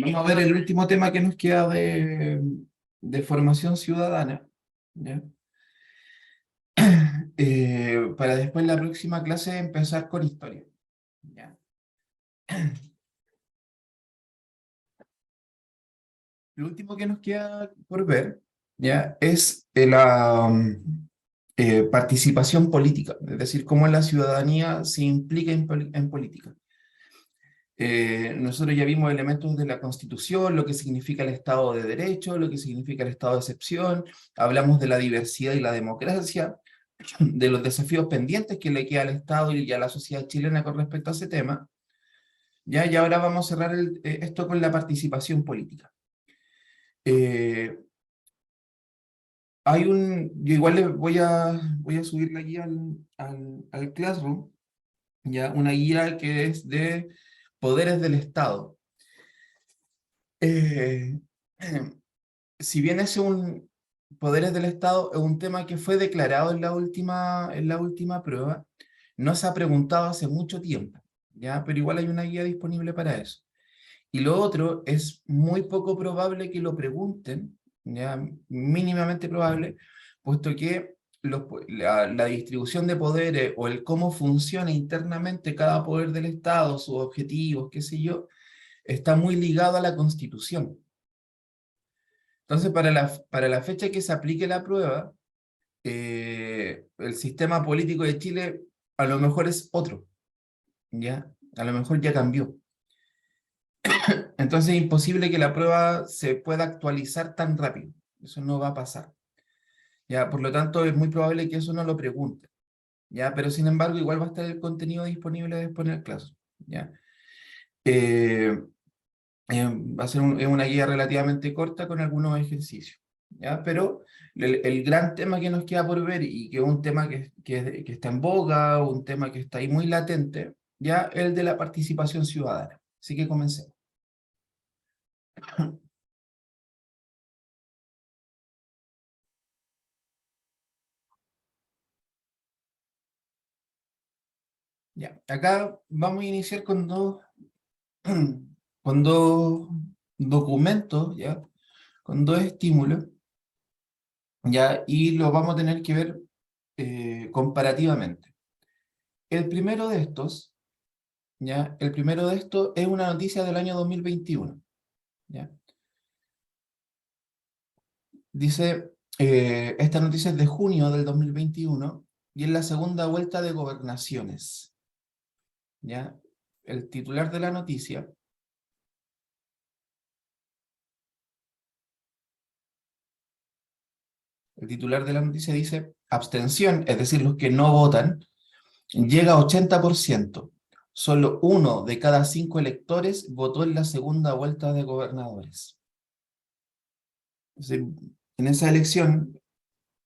Vamos a ver el último tema que nos queda de formación ciudadana, ¿ya? Para después la próxima clase empezar con historia, ¿ya? Lo último que nos queda por ver, ¿ya? Es la participación política, es decir, cómo la ciudadanía se implica en política. Nosotros ya vimos elementos de la Constitución, lo que significa el Estado de Derecho, lo que significa el Estado de excepción, hablamos de la diversidad y la democracia, de los desafíos pendientes que le queda al Estado y a la sociedad chilena con respecto a ese tema, ¿ya? Y ahora vamos a cerrar esto con la participación política. Yo igual voy a subir la guía al Classroom, ¿ya? Una guía que es de poderes del Estado. Eh, si bien es un poderes del Estado, es un tema que fue declarado en la última prueba, no se ha preguntado hace mucho tiempo, ¿ya? Pero igual hay una guía disponible para eso. Y lo otro, es muy poco probable que lo pregunten, ya mínimamente probable, puesto que la distribución de poderes o el cómo funciona internamente cada poder del Estado, sus objetivos, qué sé yo, está muy ligado a la Constitución. Entonces, para la fecha que se aplique la prueba, el sistema político de Chile a lo mejor es otro, ¿ya? A lo mejor ya cambió. Entonces es imposible que la prueba se pueda actualizar tan rápido. Eso no va a pasar. ¿Ya? Por lo tanto, es muy probable que eso no lo pregunte. ¿Ya? Pero sin embargo, igual va a estar el contenido disponible después en el clase. ¿Ya? Eh, Va a ser es una guía relativamente corta con algunos ejercicios. ¿Ya? Pero el gran tema que nos queda por ver y que es un tema que está en boga, un tema que está ahí muy latente, ya el de la participación ciudadana. Así que comencemos. Ya, acá vamos a iniciar con dos documentos, ¿ya? Con dos estímulos, ¿ya? Y los vamos a tener que ver comparativamente. El primero de estos, ¿ya? El primero de estos es una noticia del año 2021, ¿ya? Dice, esta noticia es de junio del 2021 y es la segunda vuelta de gobernaciones, ¿ya? El titular de la noticia... El titular de la noticia dice, abstención, es decir, los que no votan, llega a 80%. Solo 1 de cada 5 electores votó en la segunda vuelta de gobernadores. Es decir, en esa elección,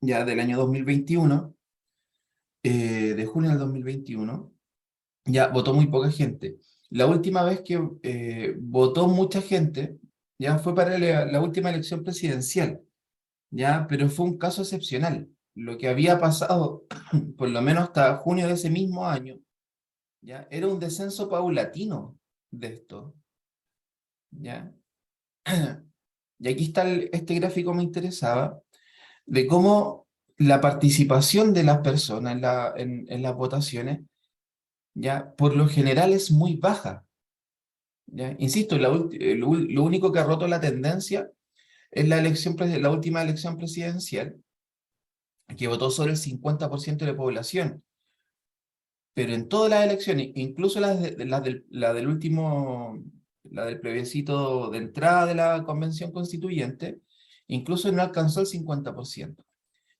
ya del año 2021, de junio del 2021, ya votó muy poca gente. La última vez que votó mucha gente, ya fue para la última elección presidencial, ya, pero fue un caso excepcional. Lo que había pasado, por lo menos hasta junio de ese mismo año, ya, era un descenso paulatino de esto, ya. Y aquí está este gráfico me interesaba, de cómo la participación de las personas en las votaciones, ya, por lo general es muy baja, ya. Insisto, lo único que ha roto la tendencia es la última elección presidencial, que votó sobre el 50% de la población. Pero en todas las elecciones, incluso la del plebiscito de entrada de la Convención Constituyente, incluso no alcanzó el 50%.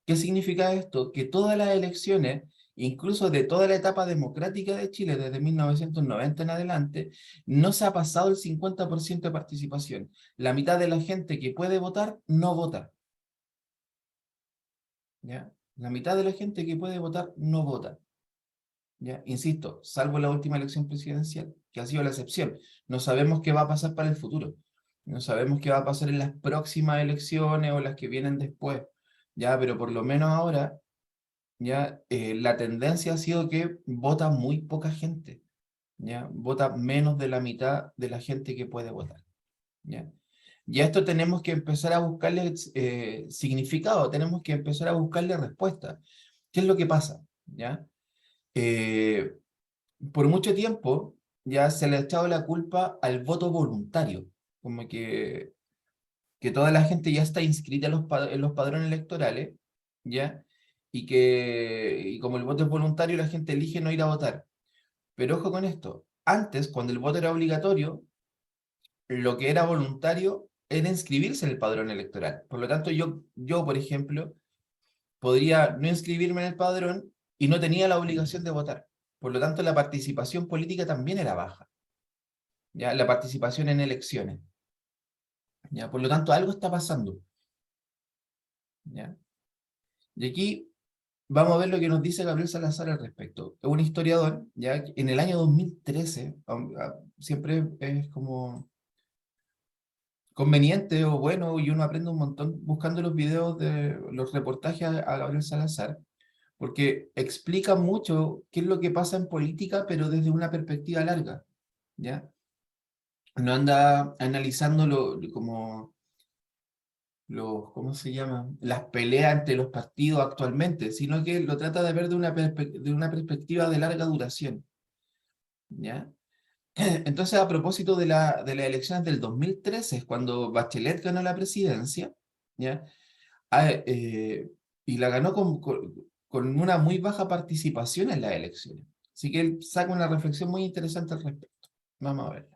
¿Qué significa esto? Que todas las elecciones, incluso de toda la etapa democrática de Chile, desde 1990 en adelante, no se ha pasado el 50% de participación. La mitad de la gente que puede votar, no vota, ¿ya? La mitad de la gente que puede votar, no vota. ¿Ya? Insisto, salvo la última elección presidencial, que ha sido la excepción. No sabemos qué va a pasar para el futuro. No sabemos qué va a pasar en las próximas elecciones o las que vienen después. ¿Ya? Pero por lo menos ahora, ya la tendencia ha sido que vota muy poca gente. ¿Ya? Vota menos de la mitad de la gente que puede votar. ¿ya? Y a esto tenemos que empezar a buscarle significado, tenemos que empezar a buscarle respuesta. ¿Qué es lo que pasa? ¿Ya? Eh, por mucho tiempo ya se le ha echado la culpa al voto voluntario, como que toda la gente ya está inscrita en los padrones electorales, ¿ya? Y como el voto es voluntario, la gente elige no ir a votar. Pero ojo con esto, antes, cuando el voto era obligatorio, lo que era voluntario era inscribirse en el padrón electoral. Por lo tanto, yo, por ejemplo, podría no inscribirme en el padrón y no tenía la obligación de votar. Por lo tanto, la participación política también era baja, ¿ya? La participación en elecciones, ¿ya? Por lo tanto, algo está pasando, ¿ya? Y aquí vamos a ver lo que nos dice Gabriel Salazar al respecto. Es un historiador, ¿ya? En el año 2013, siempre es como conveniente o bueno, y uno aprende un montón buscando los videos de los reportajes a Gabriel Salazar, porque explica mucho qué es lo que pasa en política, pero desde una perspectiva larga, ¿ya? No anda analizando como ¿cómo se llama? Las peleas entre los partidos actualmente, sino que lo trata de ver de una perspectiva de larga duración, ¿ya? Entonces, a propósito de las elecciones del 2013, cuando Bachelet ganó la presidencia, ¿ya? Ah, y la ganó con una muy baja participación en las elecciones. Así que él saca una reflexión muy interesante al respecto. Vamos a verla.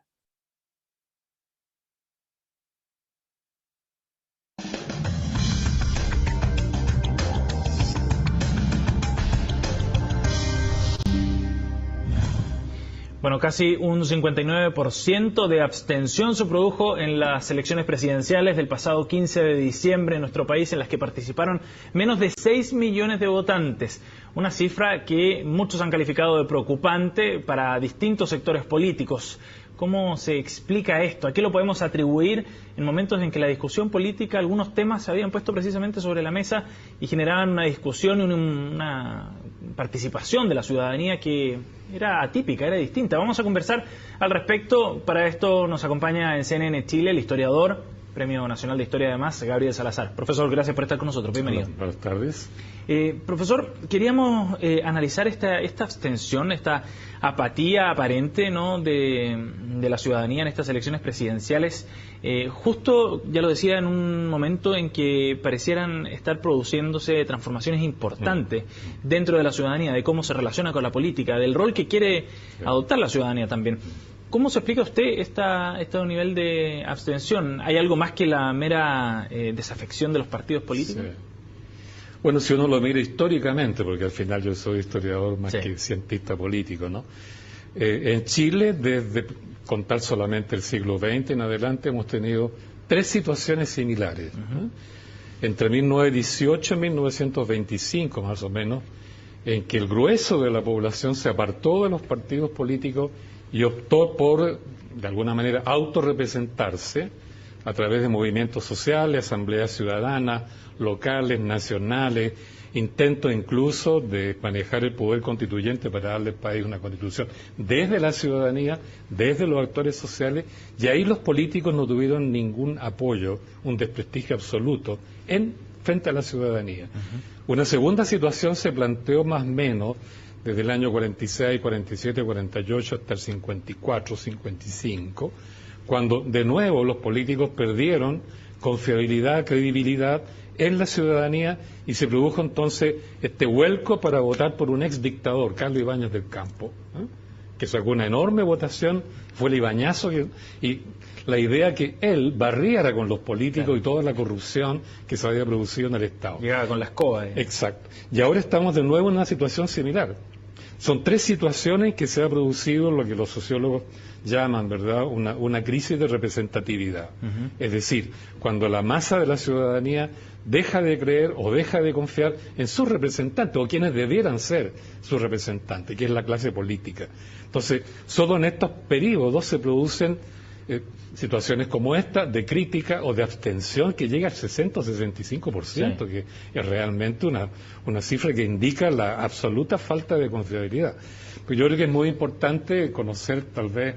Bueno, casi un 59% de abstención se produjo en las elecciones presidenciales del pasado 15 de diciembre en nuestro país, en las que participaron menos de 6 millones de votantes. Una cifra que muchos han calificado de preocupante para distintos sectores políticos. ¿Cómo se explica esto? ¿A qué lo podemos atribuir en momentos en que la discusión política, algunos temas se habían puesto precisamente sobre la mesa y generaban una discusión y una participación de la ciudadanía que era atípica, era distinta? Vamos a conversar al respecto. Para esto nos acompaña en CNN Chile el historiador, Premio Nacional de Historia además, Gabriel Salazar. Profesor, gracias por estar con nosotros. Bienvenido. Buenas tardes. Profesor, queríamos analizar esta abstención, esta apatía aparente, ¿no?, de la ciudadanía en estas elecciones presidenciales, justo, ya lo decía, en un momento en que parecieran estar produciéndose transformaciones importantes dentro de la ciudadanía, de cómo se relaciona con la política, del rol que quiere adoptar la ciudadanía también. ¿Cómo se explica usted este nivel de abstención? ¿Hay algo más que la mera desafección de los partidos políticos? Sí. Bueno, si uno lo mira históricamente, porque al final yo soy historiador más que cientista político, ¿no? En Chile, desde contar solamente el siglo XX en adelante, hemos tenido tres situaciones similares, ¿no? Entre 1918 y 1925, más o menos, en que el grueso de la población se apartó de los partidos políticos y optó por, de alguna manera, autorrepresentarse a través de movimientos sociales, asambleas ciudadanas, locales, nacionales, intentos incluso de manejar el poder constituyente para darle al país una constitución desde la ciudadanía, desde los actores sociales, y ahí los políticos no tuvieron ningún apoyo, un desprestigio absoluto frente a la ciudadanía. Una segunda situación se planteó más o menos desde el año 46, 47, 48 hasta el 54, 55, cuando de nuevo los políticos perdieron confiabilidad, credibilidad en la ciudadanía y se produjo entonces este vuelco para votar por un ex dictador, Carlos Ibáñez del Campo, que sacó una enorme votación, fue el ibañazo y la idea que él barriera con los políticos y toda la corrupción que se había producido en el Estado. Llegaba con la escoba. Exacto. Y ahora estamos de nuevo en una situación similar. Son tres situaciones que se ha producido lo que los sociólogos llaman, ¿verdad?, una crisis de representatividad. Es decir, cuando la masa de la ciudadanía deja de creer o deja de confiar en sus representantes o quienes debieran ser sus representantes, que es la clase política. Entonces, solo en estos periodos se producen situaciones como esta de crítica o de abstención que llega al 60 o 65%, que es realmente una cifra que indica la absoluta falta de confiabilidad. Pues yo creo que es muy importante conocer tal vez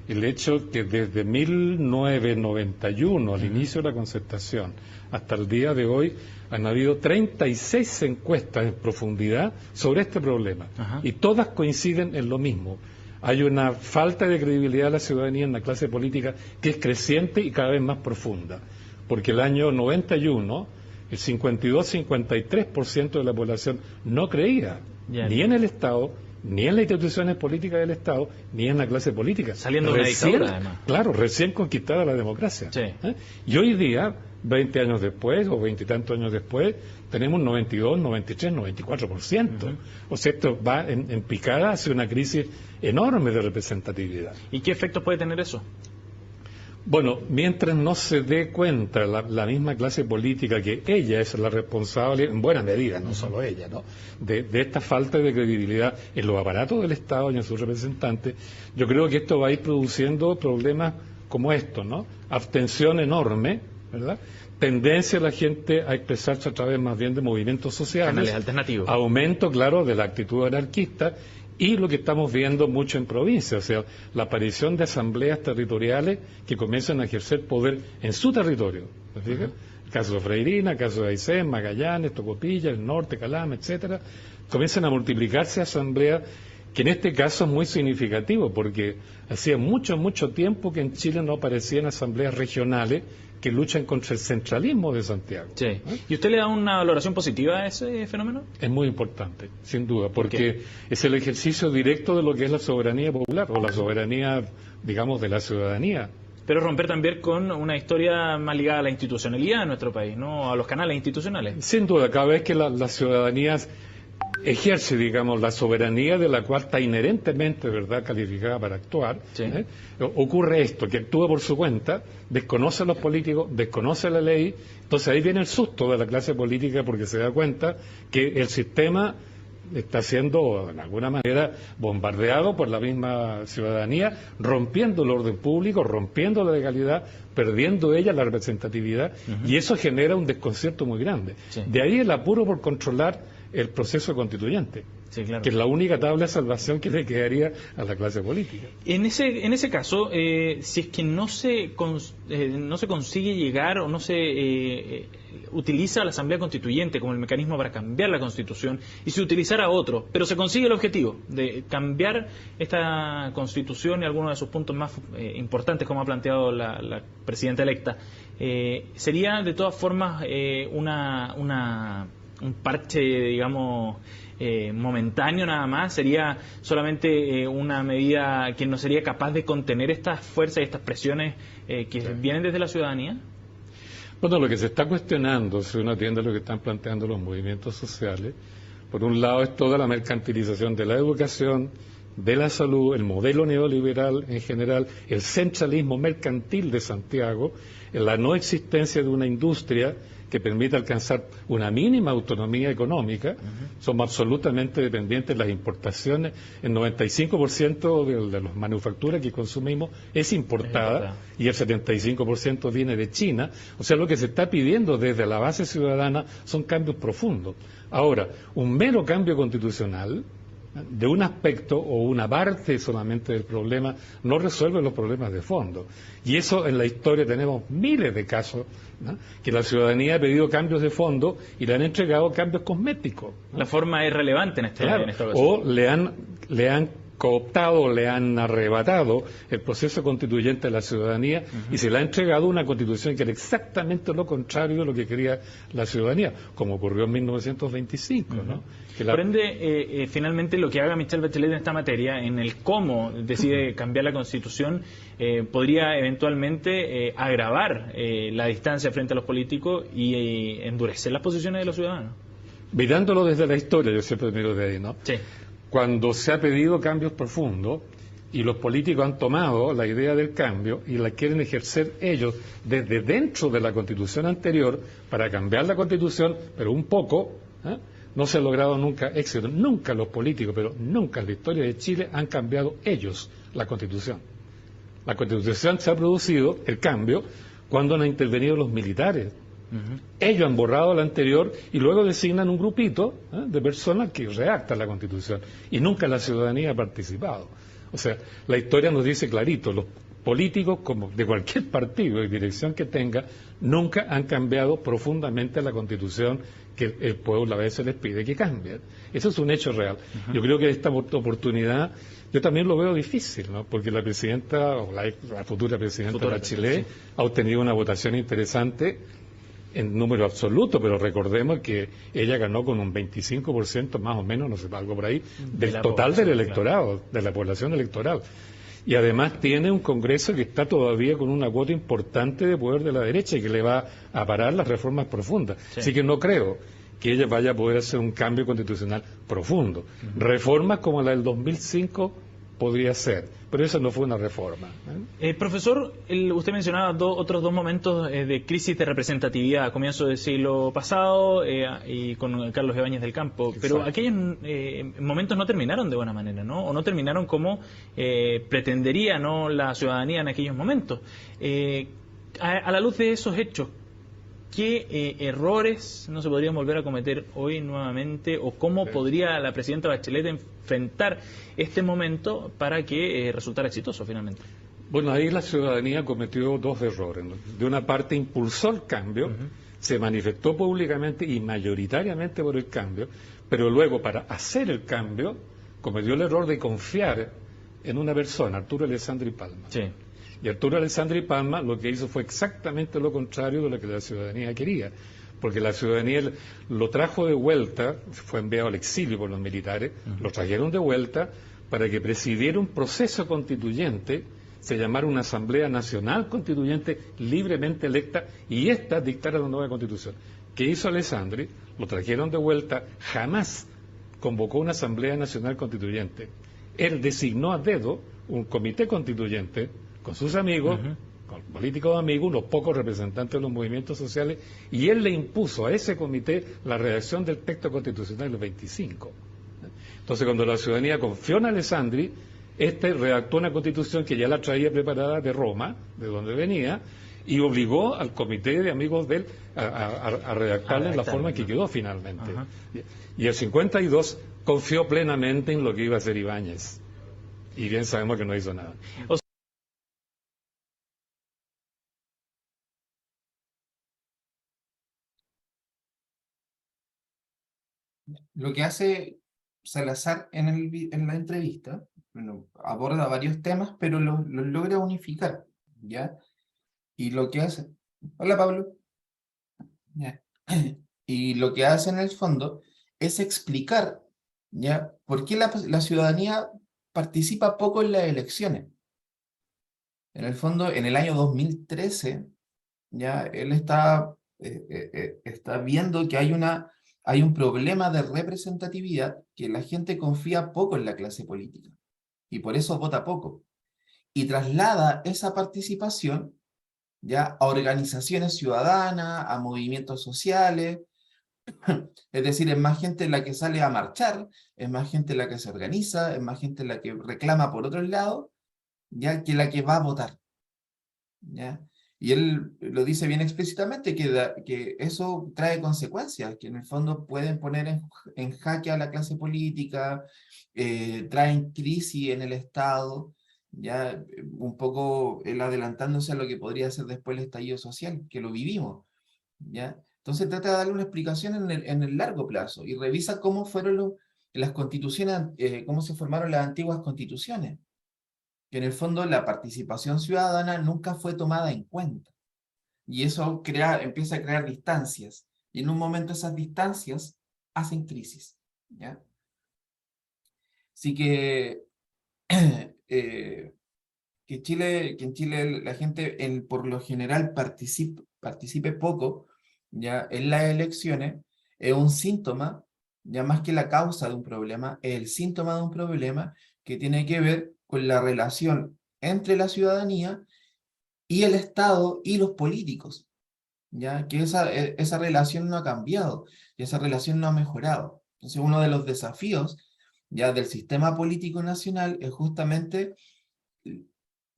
el hecho que desde 1991, al inicio de la concertación, hasta el día de hoy, han habido 36 encuestas en profundidad sobre este problema. Y todas coinciden en lo mismo. Hay una falta de credibilidad de la ciudadanía en la clase política que es creciente y cada vez más profunda. Porque el año 91, el 52-53% de la población no creía ni en el Estado, ni en las instituciones políticas del Estado, ni en la clase política. Saliendo de una dictadura, además. Claro, recién conquistada la democracia. Sí. Y hoy día, 20 años después, o 20 y tantos años después, tenemos 92, 93, 94%. O sea, esto va en picada hacia una crisis enorme de representatividad. ¿Y qué efectos puede tener eso? Bueno, mientras no se dé cuenta la misma clase política que ella es la responsable, en buena medida, no solo ella, ¿no?, de esta falta de credibilidad en los aparatos del Estado y en sus representantes, yo creo que esto va a ir produciendo problemas como estos, ¿no? Abstención enorme, ¿verdad? Tendencia de la gente a expresarse a través más bien de movimientos sociales. Canales alternativos. Aumento, claro, de la actitud anarquista. Y lo que estamos viendo mucho en provincia, o sea, la aparición de asambleas territoriales que comienzan a ejercer poder en su territorio. ¿Me fijas? El caso de Freirina, el caso de Aysén, Magallanes, Tocopilla, el norte, Calama, etcétera. Comienzan a multiplicarse asambleas que en este caso es muy significativo, porque hacía mucho, mucho tiempo que en Chile no aparecían asambleas regionales que luchan contra el centralismo de Santiago. Sí. ¿Y usted le da una valoración positiva a ese fenómeno? Es muy importante, sin duda, porque es el ejercicio directo de lo que es la soberanía popular, o la soberanía, digamos, de la ciudadanía. Pero romper también con una historia más ligada a la institucionalidad de nuestro país, ¿no? A los canales institucionales. Sin duda, cada vez que la ciudadanía ejerce, digamos, la soberanía de la cual está inherentemente, ¿verdad?, calificada para actuar, ocurre esto, que actúa por su cuenta, desconoce a los políticos, desconoce la ley, entonces ahí viene el susto de la clase política porque se da cuenta que el sistema está siendo, de alguna manera, bombardeado por la misma ciudadanía, rompiendo el orden público, rompiendo la legalidad, perdiendo ella la representatividad, y eso genera un desconcierto muy grande. De ahí el apuro por controlar el proceso constituyente, que es la única tabla de salvación que le quedaría a la clase política. En ese caso, si es que no se consigue llegar o no se utiliza la Asamblea Constituyente como el mecanismo para cambiar la Constitución y se utilizara otro, pero se consigue el objetivo de cambiar esta Constitución y algunos de sus puntos más importantes, como ha planteado la presidenta electa, sería de todas formas un parche, digamos, momentáneo nada más, sería solamente una medida que no sería capaz de contener estas fuerzas y estas presiones que vienen desde la ciudadanía. Bueno, lo que se está cuestionando, si uno atiende a lo que están planteando los movimientos sociales, por un lado es toda la mercantilización de la educación, de la salud, el modelo neoliberal en general, el centralismo mercantil de Santiago, la no existencia de una industria que permita alcanzar una mínima autonomía económica. Somos absolutamente dependientes de las importaciones. El 95% de las manufacturas que consumimos es importada y el 75% viene de China. O sea, lo que se está pidiendo desde la base ciudadana son cambios profundos. Ahora, un mero cambio constitucional de un aspecto o una parte solamente del problema no resuelve los problemas de fondo. Y eso en la historia tenemos miles de casos, ¿no?, que la ciudadanía ha pedido cambios de fondo y le han entregado cambios cosméticos, ¿no? La forma es relevante en esta ocasión. O le han cooptado, le han arrebatado el proceso constituyente de la ciudadanía y se le ha entregado una constitución que era exactamente lo contrario de lo que quería la ciudadanía, como ocurrió en 1925, ¿no? Por ende, finalmente lo que haga Michelle Bachelet en esta materia, en el cómo decide cambiar la Constitución, podría eventualmente agravar la distancia frente a los políticos y endurecer las posiciones de los ciudadanos. Mirándolo desde la historia, yo siempre miro de ahí, ¿no? Sí. Cuando se ha pedido cambios profundos y los políticos han tomado la idea del cambio y la quieren ejercer ellos desde dentro de la Constitución anterior para cambiar la Constitución, pero un poco, no se ha logrado nunca éxito. Nunca los políticos, pero nunca en la historia de Chile han cambiado ellos la Constitución. La Constitución se ha producido, el cambio, cuando han intervenido los militares. Ellos han borrado la anterior y luego designan un grupito de personas que redactan la Constitución y nunca la ciudadanía ha participado. O sea, la historia nos dice clarito, los políticos, como de cualquier partido y dirección que tenga, nunca han cambiado profundamente la Constitución que el pueblo a veces les pide que cambien. Eso es un hecho real. Yo creo que esta oportunidad, yo también lo veo difícil, ¿no? Porque la presidenta, o la futura presidenta Bachelet, sí, ha obtenido una votación interesante en número absoluto, pero recordemos que ella ganó con un 25% más o menos, no sé, algo por ahí, del total del electorado, de la población electoral. Y además tiene un Congreso que está todavía con una cuota importante de poder de la derecha y que le va a parar las reformas profundas. Sí. Así que no creo que ella vaya a poder hacer un cambio constitucional profundo. Reformas como la del 2005 podría ser, pero esa no fue una reforma. Profesor, usted mencionaba otros dos momentos de crisis de representatividad a comienzos del siglo pasado y con Carlos Ibáñez del Campo, pero exacto, aquellos momentos no terminaron de buena manera, ¿no? O no terminaron como pretendería, ¿no?, la ciudadanía en aquellos momentos. A la luz de esos hechos, ¿qué errores no se podrían volver a cometer hoy nuevamente o cómo podría la presidenta Bachelet enfrentar este momento para que resultara exitoso finalmente? Bueno, ahí la ciudadanía cometió dos errores, ¿no? De una parte impulsó el cambio, se manifestó públicamente y mayoritariamente por el cambio, pero luego para hacer el cambio cometió el error de confiar en una persona, Arturo Alessandri Palma. Sí. Y Arturo Alessandri Palma lo que hizo fue exactamente lo contrario de lo que la ciudadanía quería, porque la ciudadanía lo trajo de vuelta, fue enviado al exilio por los militares, lo trajeron de vuelta para que presidiera un proceso constituyente, se llamara una Asamblea Nacional Constituyente libremente electa, y esta dictara la nueva Constitución. ¿Qué hizo Alessandri? Lo trajeron de vuelta, jamás convocó una Asamblea Nacional Constituyente. Él designó a dedo un comité constituyente con sus amigos, con políticos amigos, unos pocos representantes de los movimientos sociales, y él le impuso a ese comité la redacción del texto constitucional del 25. Entonces, cuando la ciudadanía confió en Alessandri, redactó una constitución que ya la traía preparada de Roma, de donde venía, y obligó al comité de amigos de él a redactarla en la forma que quedó finalmente. Y el 52 confió plenamente en lo que iba a hacer Ibáñez. Y bien sabemos que no hizo nada. Lo que hace Salazar en la entrevista, bueno, aborda varios temas, pero los logra unificar, ¿ya? Y lo que hace... Hola, Pablo. ¿Ya? Y lo que hace en el fondo es explicar, ¿ya?, por qué la ciudadanía participa poco en las elecciones. En el fondo, en el año 2013, ya él está viendo que hay un problema de representatividad, que la gente confía poco en la clase política y por eso vota poco, y traslada esa participación ya a organizaciones ciudadanas, a movimientos sociales. Es decir, es más gente la que sale a marchar, es más gente la que se organiza, es más gente la que reclama por otro lado, ya, que la que va a votar, ¿ya? Y él lo dice bien explícitamente, que eso trae consecuencias, que en el fondo pueden poner en jaque a la clase política, traen crisis en el Estado, ya un poco él adelantándose a lo que podría ser después el estallido social, que lo vivimos, ¿ya? Entonces trata de darle una explicación en el largo plazo y revisa cómo fueron las constituciones, cómo se formaron las antiguas constituciones, que en el fondo la participación ciudadana nunca fue tomada en cuenta. Y eso empieza a crear distancias. Y en un momento esas distancias hacen crisis, ¿ya? Así que, que en Chile la gente por lo general participe poco, ¿ya?, en las elecciones, es un síntoma, ya más que la causa de un problema, es el síntoma de un problema que tiene que ver con la relación entre la ciudadanía y el Estado y los políticos, ya que esa relación no ha cambiado y esa relación no ha mejorado. Entonces, uno de los desafíos ya del sistema político nacional es justamente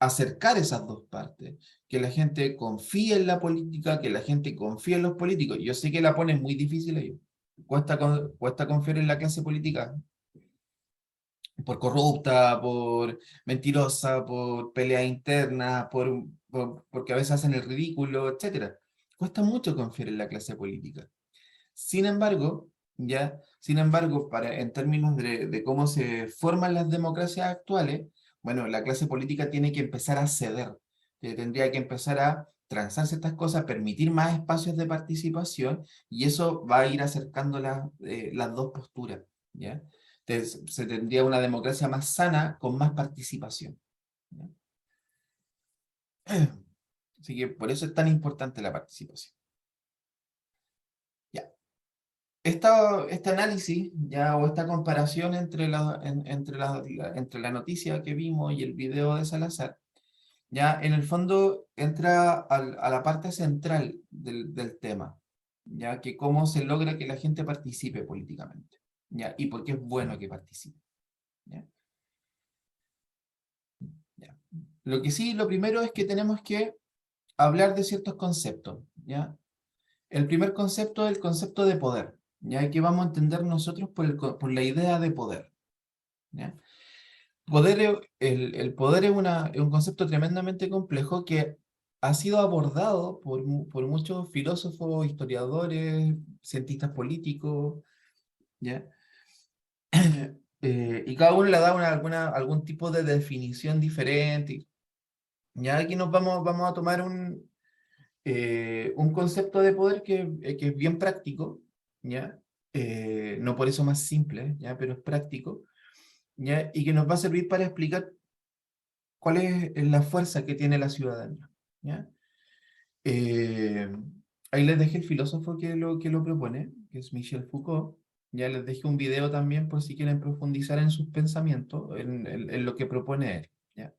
acercar esas dos partes, que la gente confíe en la política, que la gente confíe en los políticos. Yo sé que la ponen muy difícil a ellos, cuesta confiar en la clase política, por corrupta, por mentirosa, por pelea interna, porque a veces hacen el ridículo, etcétera. Cuesta mucho confiar en la clase política. Sin embargo, en términos de cómo se forman las democracias actuales, bueno, la clase política tiene que empezar a ceder, tendría que empezar a transarse estas cosas, permitir más espacios de participación, y eso va a ir acercando las dos posturas, ¿ya? Entonces, se tendría una democracia más sana con más participación, ¿ya? Así que por eso es tan importante la participación. Ya. Este análisis, ya, o esta comparación entre la noticia que vimos y el video de Salazar, ya en el fondo entra a la parte central del tema, ya que cómo se logra que la gente participe políticamente, ya, y por qué es bueno que participe. ¿Ya? Ya. Lo primero es que tenemos que hablar de ciertos conceptos, ¿ya? El primer concepto es el concepto de poder, ¿ya? Que vamos a entender nosotros por la idea de poder, ¿ya? El poder es un concepto tremendamente complejo que ha sido abordado por muchos filósofos, historiadores, cientistas políticos, ¿ya? Y cada uno le da algún tipo de definición diferente. Ya aquí vamos a tomar un concepto de poder que es bien práctico, ¿ya? No por eso más simple, ¿ya? Pero es práctico, ¿ya? Y que nos va a servir para explicar cuál es la fuerza que tiene la ciudadanía, ¿ya? Eh, Ahí les dejé el filósofo que lo propone, que es Michel Foucault. Ya les dejé un video también por si quieren profundizar en sus pensamientos, en lo que propone él, ¿ya?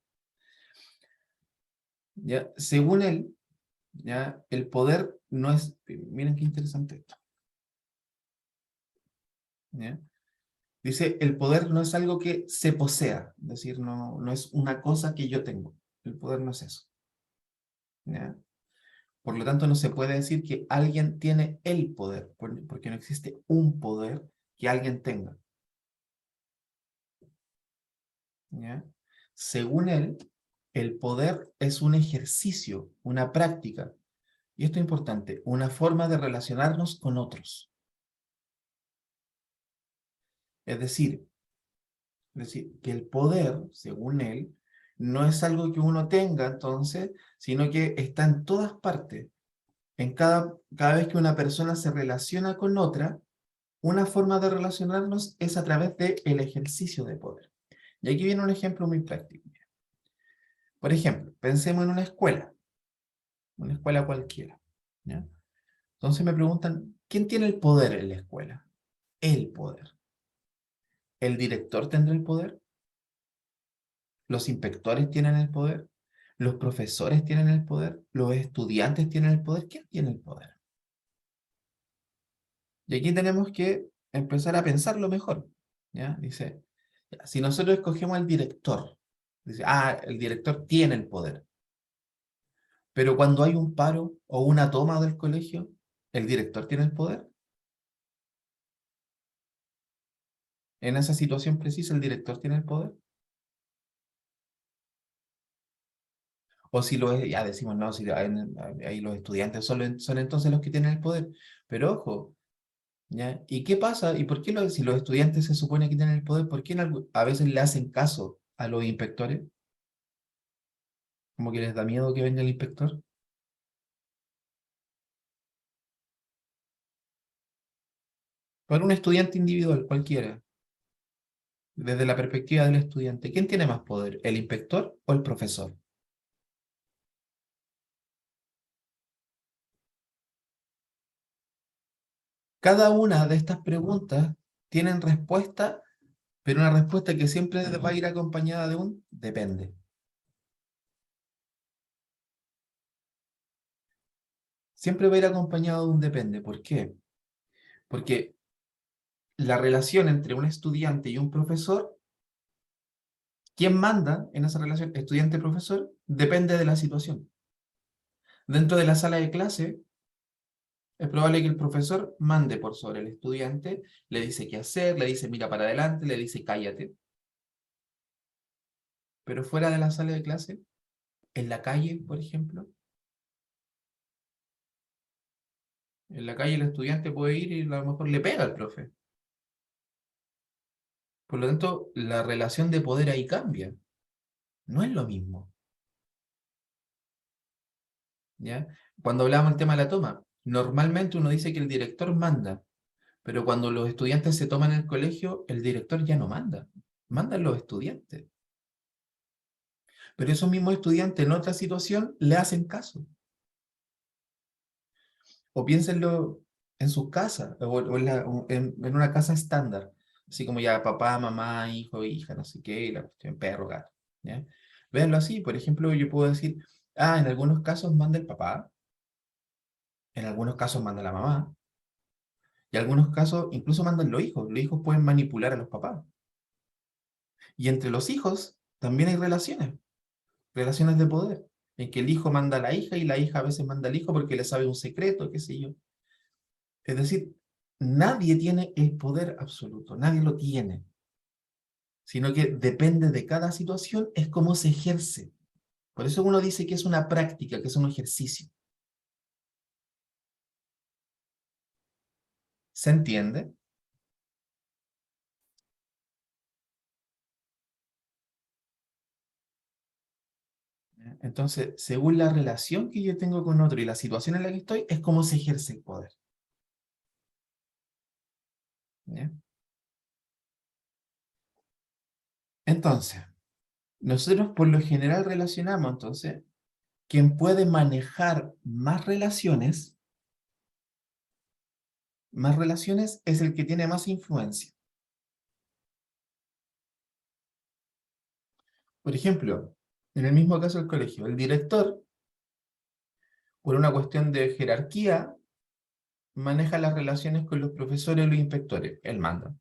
¿Ya? Según él, ¿ya? El poder no es... Miren qué interesante esto, ¿ya? Dice, el poder no es algo que se posea, es decir, no es una cosa que yo tengo. El poder no es eso, ¿ya? Por lo tanto, no se puede decir que alguien tiene el poder, porque no existe un poder que alguien tenga, ¿ya? Según él, el poder es un ejercicio, una práctica, y esto es importante, una forma de relacionarnos con otros. Es decir, que el poder, según él, no es algo que uno tenga entonces, sino que está en todas partes. Cada vez que una persona se relaciona con otra, una forma de relacionarnos es a través del ejercicio de poder. Y aquí viene un ejemplo muy práctico. Por ejemplo, pensemos en una escuela cualquiera, ¿ya? Entonces me preguntan, ¿quién tiene el poder en la escuela? El poder. ¿El director tendrá el poder? ¿Los inspectores tienen el poder? ¿Los profesores tienen el poder? ¿Los estudiantes tienen el poder? ¿Quién tiene el poder? Y aquí tenemos que empezar a pensarlo mejor, ¿ya? Dice, ya, si nosotros escogemos al director, dice, el director tiene el poder. Pero cuando hay un paro o una toma del colegio, ¿el director tiene el poder? En esa situación precisa, ¿el director tiene el poder? O si ya decimos, no, si ahí los estudiantes son entonces los que tienen el poder. Pero ojo, ¿ya? ¿Y qué pasa? ¿Y por qué si los estudiantes se supone que tienen el poder, por qué a veces le hacen caso a los inspectores? Como que les da miedo que venga el inspector. Para un estudiante individual, cualquiera, desde la perspectiva del estudiante, ¿quién tiene más poder, el inspector o el profesor? Cada una de estas preguntas tienen respuesta, pero una respuesta que siempre va a ir acompañada de un depende. Siempre va a ir acompañado de un depende. ¿Por qué? Porque la relación entre un estudiante y un profesor, ¿quién manda en esa relación estudiante-profesor? Depende de la situación. Dentro de la sala de clase, es probable que el profesor mande por sobre el estudiante, le dice qué hacer, le dice mira para adelante, le dice cállate. Pero fuera de la sala de clase, en la calle, por ejemplo, en la calle el estudiante puede ir y a lo mejor le pega al profe. Por lo tanto, la relación de poder ahí cambia. No es lo mismo, ¿ya? Cuando hablamos del tema de la toma, normalmente uno dice que el director manda, pero cuando los estudiantes se toman en el colegio, el director ya no manda, mandan los estudiantes. Pero esos mismos estudiantes en otra situación le hacen caso. O piénsenlo en sus casas, o en una casa estándar, así como ya papá, mamá, hijo, hija, no sé qué, y la cuestión, perro, gato, ¿ya? Véanlo así, por ejemplo, yo puedo decir, en algunos casos manda el papá, en algunos casos manda la mamá, y en algunos casos incluso mandan los hijos pueden manipular a los papás. Y entre los hijos también hay relaciones de poder, en que el hijo manda a la hija y la hija a veces manda al hijo porque le sabe un secreto, qué sé yo. Es decir, nadie tiene el poder absoluto, nadie lo tiene, sino que depende de cada situación, es cómo se ejerce. Por eso uno dice que es una práctica, que es un ejercicio. ¿Se entiende? Entonces, según la relación que yo tengo con otro y la situación en la que estoy, es cómo se ejerce el poder. ¿Ya? Entonces, nosotros por lo general relacionamos, entonces, quien puede manejar más relaciones es el que tiene más influencia. Por ejemplo, en el mismo caso del colegio, el director, por una cuestión de jerarquía, maneja las relaciones con los profesores y los inspectores. Él manda.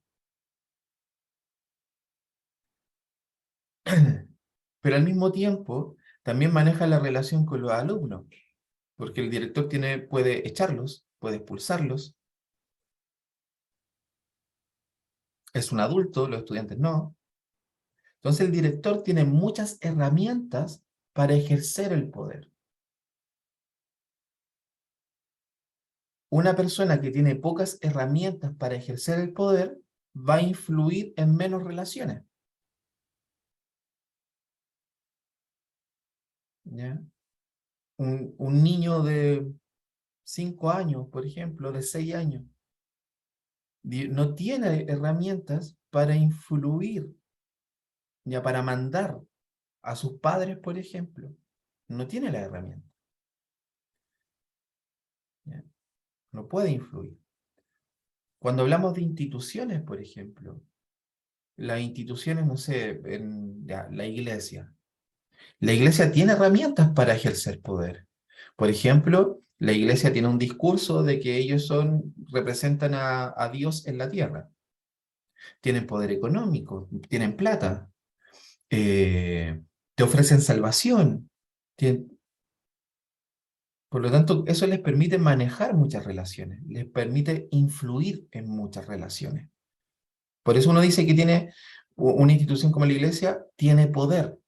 Pero al mismo tiempo, también maneja la relación con los alumnos, porque el director puede echarlos, puede expulsarlos. Es un adulto, los estudiantes no. Entonces el director tiene muchas herramientas para ejercer el poder. Una persona que tiene pocas herramientas para ejercer el poder va a influir en menos relaciones. ¿Ya? Un niño de 5 años, por ejemplo, de 6 años, no tiene herramientas para influir, ya para mandar a sus padres, por ejemplo. No tiene la herramienta. ¿Ya? No puede influir. Cuando hablamos de instituciones, por ejemplo, las instituciones, no sé, ya, la iglesia. La iglesia tiene herramientas para ejercer poder. Por ejemplo, la iglesia tiene un discurso de que ellos representan a Dios en la tierra. Tienen poder económico, tienen plata, te ofrecen salvación. Por lo tanto, eso les permite manejar muchas relaciones, les permite influir en muchas relaciones. Por eso uno dice que una institución como la iglesia tiene poder,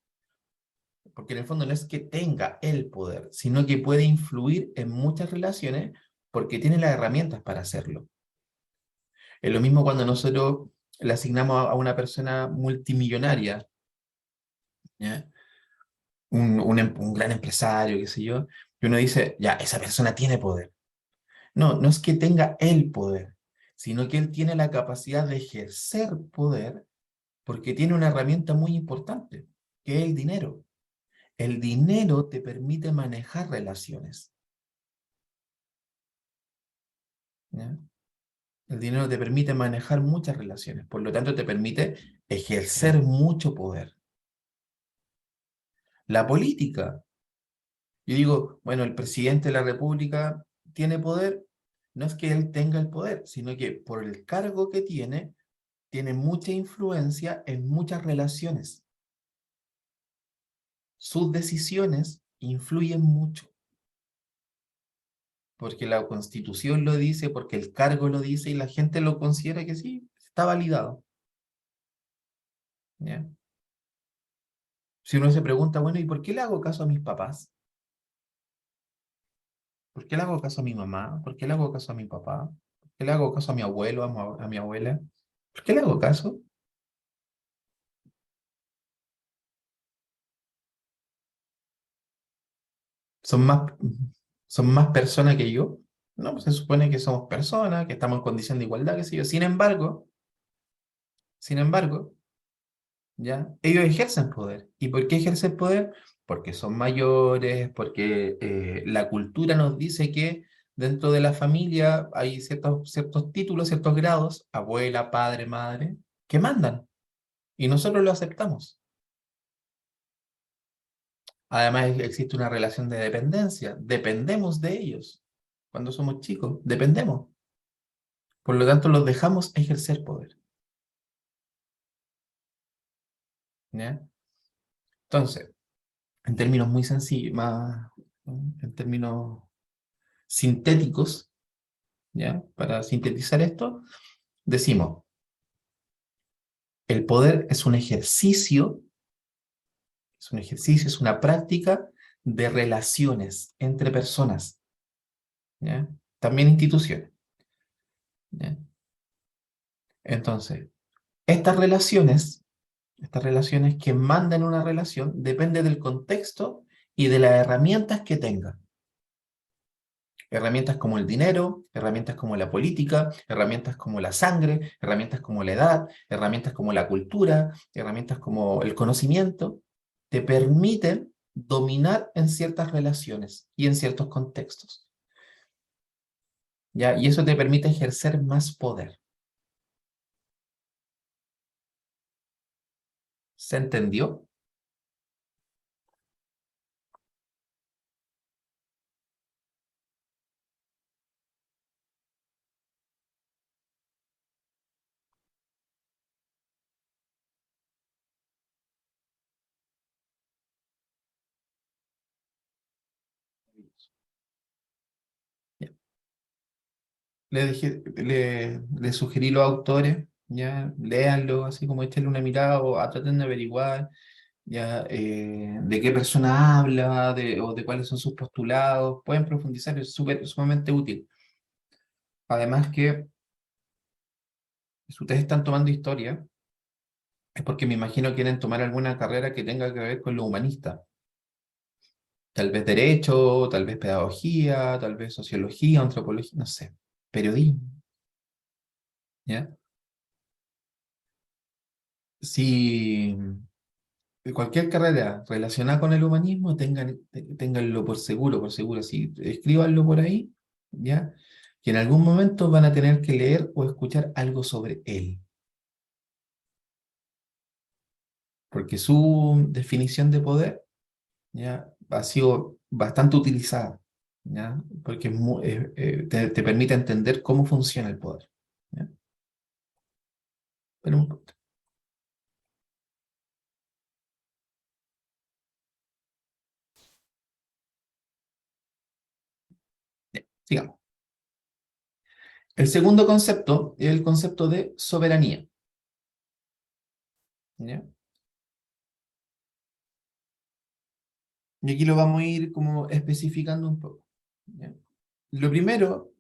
porque en el fondo no es que tenga el poder, sino que puede influir en muchas relaciones porque tiene las herramientas para hacerlo. Es lo mismo cuando nosotros le asignamos a una persona multimillonaria, ¿ya? Un gran empresario, qué sé yo, y uno dice, ya, esa persona tiene poder. No, no es que tenga el poder, sino que él tiene la capacidad de ejercer poder porque tiene una herramienta muy importante, que es el dinero. El dinero te permite manejar relaciones, ¿ya? El dinero te permite manejar muchas relaciones, por lo tanto te permite ejercer mucho poder. La política, yo digo, bueno, el presidente de la República tiene poder, no es que él tenga el poder, sino que por el cargo que tiene mucha influencia en muchas relaciones. Sus decisiones influyen mucho, porque la Constitución lo dice, porque el cargo lo dice y la gente lo considera que sí, está validado. ¿Ya? Si uno se pregunta, bueno, ¿y por qué le hago caso a mis papás? ¿Por qué le hago caso a mi mamá? ¿Por qué le hago caso a mi papá? ¿Por qué le hago caso a mi abuelo, a mi abuela? ¿Por qué le hago caso? ¿Son más, son más personas que yo? No, pues se supone que somos personas, que estamos en condición de igualdad, qué sé yo. Sin embargo, ¿ya? Ellos ejercen poder. ¿Y por qué ejercen poder? Porque son mayores, porque la cultura nos dice que dentro de la familia hay ciertos títulos, ciertos grados, abuela, padre, madre, que mandan. Y nosotros lo aceptamos. Además, existe una relación de dependencia. Dependemos de ellos. Cuando somos chicos, dependemos. Por lo tanto, los dejamos ejercer poder. ¿Ya? Entonces, en términos muy sencillos, en términos sintéticos, ¿ya? Para sintetizar esto, decimos, el poder es una práctica de relaciones entre personas, ¿ya? También instituciones, ¿ya? Entonces, estas relaciones que mandan una relación, depende del contexto y de las herramientas que tenga. Herramientas como el dinero, herramientas como la política, herramientas como la sangre, herramientas como la edad, herramientas como la cultura, herramientas como el conocimiento, te permiten dominar en ciertas relaciones y en ciertos contextos, ¿ya? Y eso te permite ejercer más poder. ¿Se entendió? Ya. Le sugerí los autores, ya, léanlo, así como échenle una mirada o traten de averiguar ya, de qué persona habla o de cuáles son sus postulados. Pueden profundizar, es sumamente útil. Además que si ustedes están tomando historia, es porque me imagino que quieren tomar alguna carrera que tenga que ver con lo humanista. Tal vez derecho, tal vez pedagogía, tal vez sociología, antropología, no sé, periodismo, ¿ya? Si cualquier carrera relacionada con el humanismo, ténganlo por seguro, así, escríbanlo por ahí, ¿ya? Que en algún momento van a tener que leer o escuchar algo sobre él, porque su definición de poder, ¿ya? Ha sido bastante utilizada, ¿ya? Porque te permite entender cómo funciona el poder, ¿ya? Pero un poquito. Ya, sigamos. El segundo concepto es el concepto de soberanía, ¿ya? Y aquí lo vamos a ir como especificando un poco, ¿ya? Lo primero,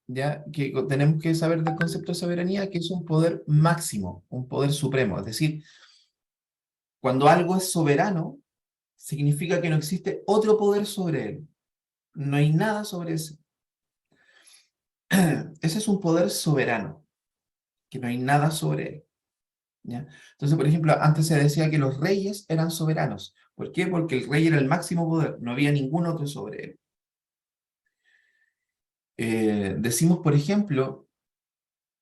ya, que tenemos que saber del concepto de soberanía, que es un poder máximo, un poder supremo. Es decir, cuando algo es soberano, significa que no existe otro poder sobre él. No hay nada sobre ese. Ese es un poder soberano, que no hay nada sobre él, ¿ya? Entonces, por ejemplo, antes se decía que los reyes eran soberanos. ¿Por qué? Porque el rey era el máximo poder, no había ningún otro sobre él. Decimos, por ejemplo,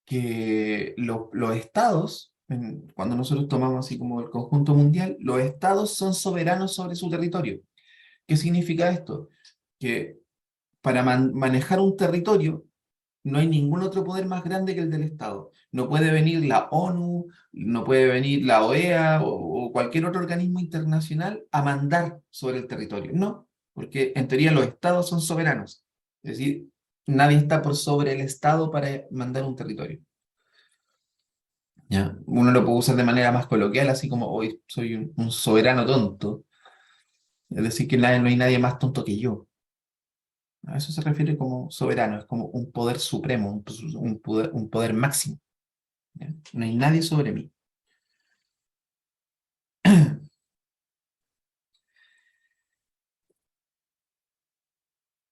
que los estados, cuando nosotros tomamos así como el conjunto mundial, los estados son soberanos sobre su territorio. ¿Qué significa esto? Que para manejar un territorio no hay ningún otro poder más grande que el del Estado. No puede venir la ONU, no puede venir la OEA o cualquier otro organismo internacional a mandar sobre el territorio. No, porque en teoría los estados son soberanos. Es decir, nadie está por sobre el Estado para mandar un territorio, ¿ya? Uno lo puede usar de manera más coloquial, así como hoy soy un soberano tonto. Es decir, que no hay nadie más tonto que yo. A eso se refiere como soberano, es como un poder supremo, un poder máximo. ¿Ya? No hay nadie sobre mí.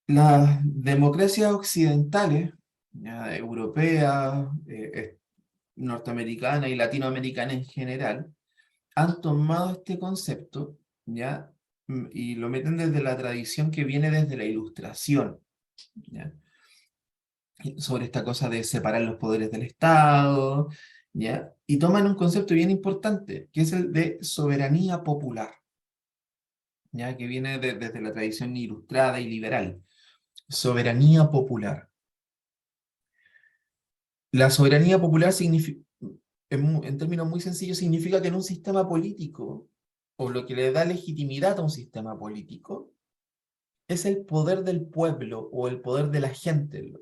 Las democracias occidentales, ya, europeas, norteamericana y latinoamericana en general, han tomado este concepto, ¿ya? Y lo meten desde la tradición que viene desde la Ilustración, ¿ya? Sobre esta cosa de separar los poderes del Estado, ¿ya? Y toman un concepto bien importante, que es el de soberanía popular, ¿ya? Que viene desde la tradición ilustrada y liberal. Soberanía popular. La soberanía popular significa, en términos muy sencillos, significa que en un sistema político, o lo que le da legitimidad a un sistema político, es el poder del pueblo o el poder de la gente.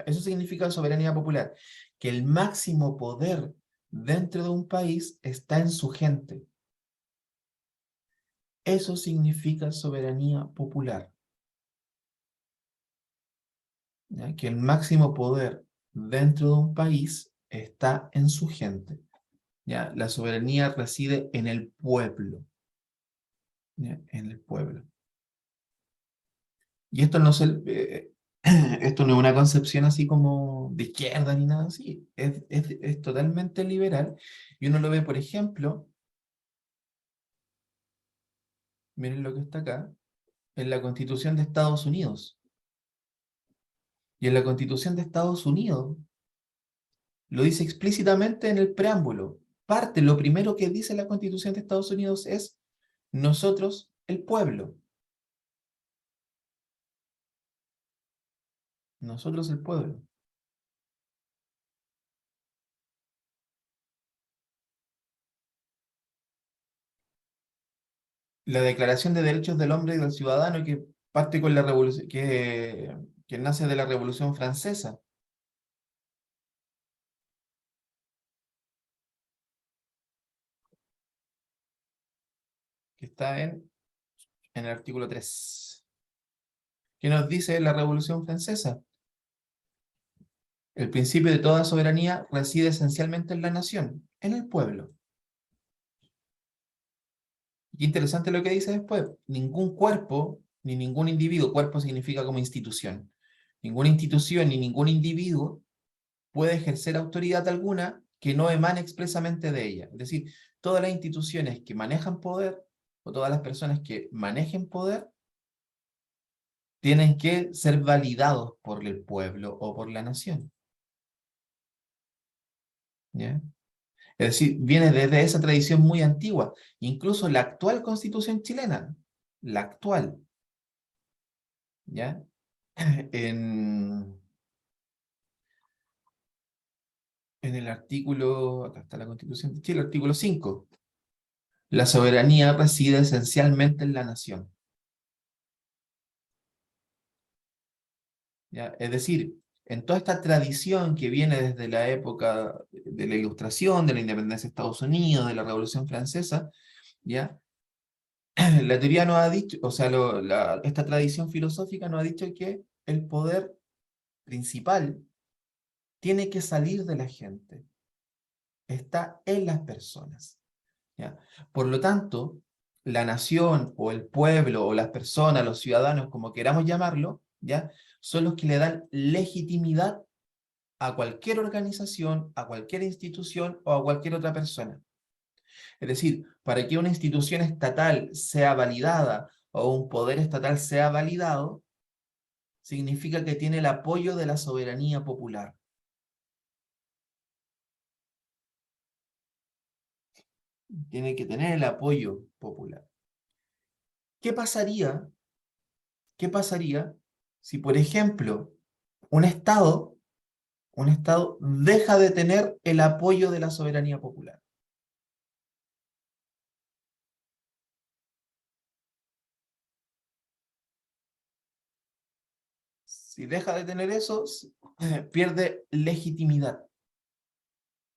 Eso significa soberanía popular, que el máximo poder dentro de un país está en su gente. Eso significa soberanía popular. ¿Ya? Que el máximo poder dentro de un país está en su gente. ¿Ya? La soberanía reside en el pueblo. ¿Ya? En el pueblo. Y esto no, esto no es una concepción así como de izquierda ni nada así. Es totalmente liberal. Y uno lo ve, por ejemplo, miren lo que está acá, en la Constitución de Estados Unidos. Y en la Constitución de Estados Unidos lo dice explícitamente en el preámbulo. Lo primero que dice la Constitución de Estados Unidos es nosotros, el pueblo. Nosotros, el pueblo. La Declaración de Derechos del Hombre y del Ciudadano, que parte con la revolución, que nace de la Revolución Francesa, que está en el artículo 3. ¿Qué nos dice la Revolución Francesa? El principio de toda soberanía reside esencialmente en la nación, en el pueblo. Y interesante lo que dice después. Ningún cuerpo, ni ningún individuo, cuerpo significa como institución, ninguna institución ni ningún individuo puede ejercer autoridad alguna que no emane expresamente de ella. Es decir, todas las instituciones que manejan poder, o todas las personas que manejen poder, tienen que ser validados por el pueblo o por la nación. ¿Ya? Es decir, viene desde esa tradición muy antigua. Incluso la actual Constitución chilena, la actual, ¿ya? En, en el artículo, acá está la Constitución de Chile, el artículo 5, la soberanía reside esencialmente en la nación. ¿Ya? Es decir, en toda esta tradición que viene desde la época de la Ilustración, de la independencia de Estados Unidos, de la Revolución Francesa, ¿ya? La teoría nos ha dicho, o sea, esta tradición filosófica nos ha dicho que el poder principal tiene que salir de la gente, está en las personas. ¿Ya? Por lo tanto, la nación o el pueblo o las personas, los ciudadanos, como queramos llamarlo, ¿ya? Son los que le dan legitimidad a cualquier organización, a cualquier institución o a cualquier otra persona. Es decir, para que una institución estatal sea validada o un poder estatal sea validado, significa que tiene el apoyo de la soberanía popular. Tiene que tener el apoyo popular. ¿Qué pasaría? ¿Qué pasaría si, por ejemplo, un Estado, un Estado deja de tener el apoyo de la soberanía popular? Si deja de tener eso, pierde legitimidad.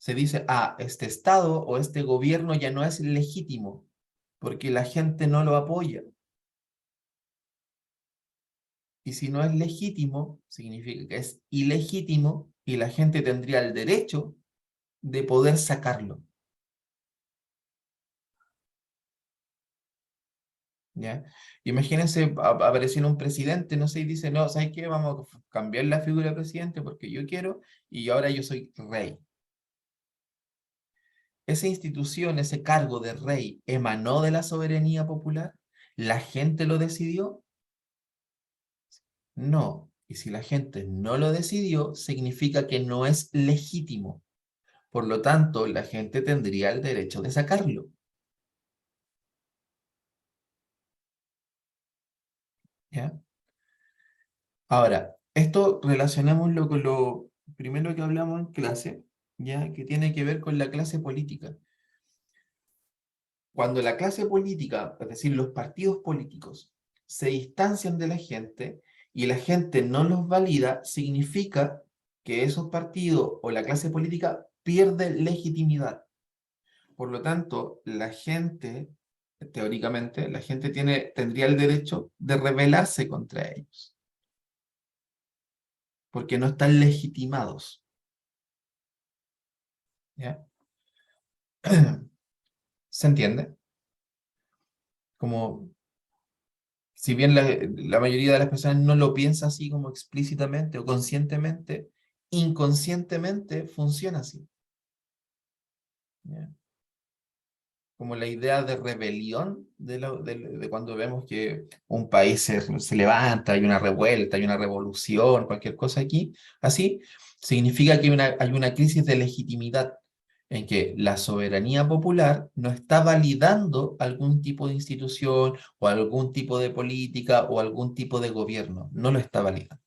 se dice, este Estado o este gobierno ya no es legítimo, porque la gente no lo apoya. Y si no es legítimo, significa que es ilegítimo y la gente tendría el derecho de poder sacarlo. ¿Ya? Imagínense apareciendo un presidente, no sé, y dice, no, ¿sabes qué? Vamos a cambiar la figura de presidente porque yo quiero y ahora yo soy rey. Esa institución, ese cargo de rey, emanó de la soberanía popular. ¿La gente lo decidió? No. Y si la gente no lo decidió, significa que no es legítimo. Por lo tanto, la gente tendría el derecho de sacarlo. ¿Ya? Ahora, esto relacionémoslo con lo primero que hablamos en clase, ¿ya? Que tiene que ver con la clase política. Cuando la clase política, es decir, los partidos políticos, se distancian de la gente y la gente no los valida, significa que esos partidos o la clase política pierde legitimidad. Por lo tanto, la gente, teóricamente, la gente tendría el derecho de rebelarse contra ellos, porque no están legitimados. ¿Ya? ¿Se entiende? Como, si bien la mayoría de las personas no lo piensa así como explícitamente o conscientemente, inconscientemente funciona así. ¿Ya? Como la idea de rebelión de cuando vemos que un país se levanta, hay una revuelta, hay una revolución, cualquier cosa aquí, así, significa que hay una crisis de legitimidad en que la soberanía popular no está validando algún tipo de institución o algún tipo de política o algún tipo de gobierno, no lo está validando.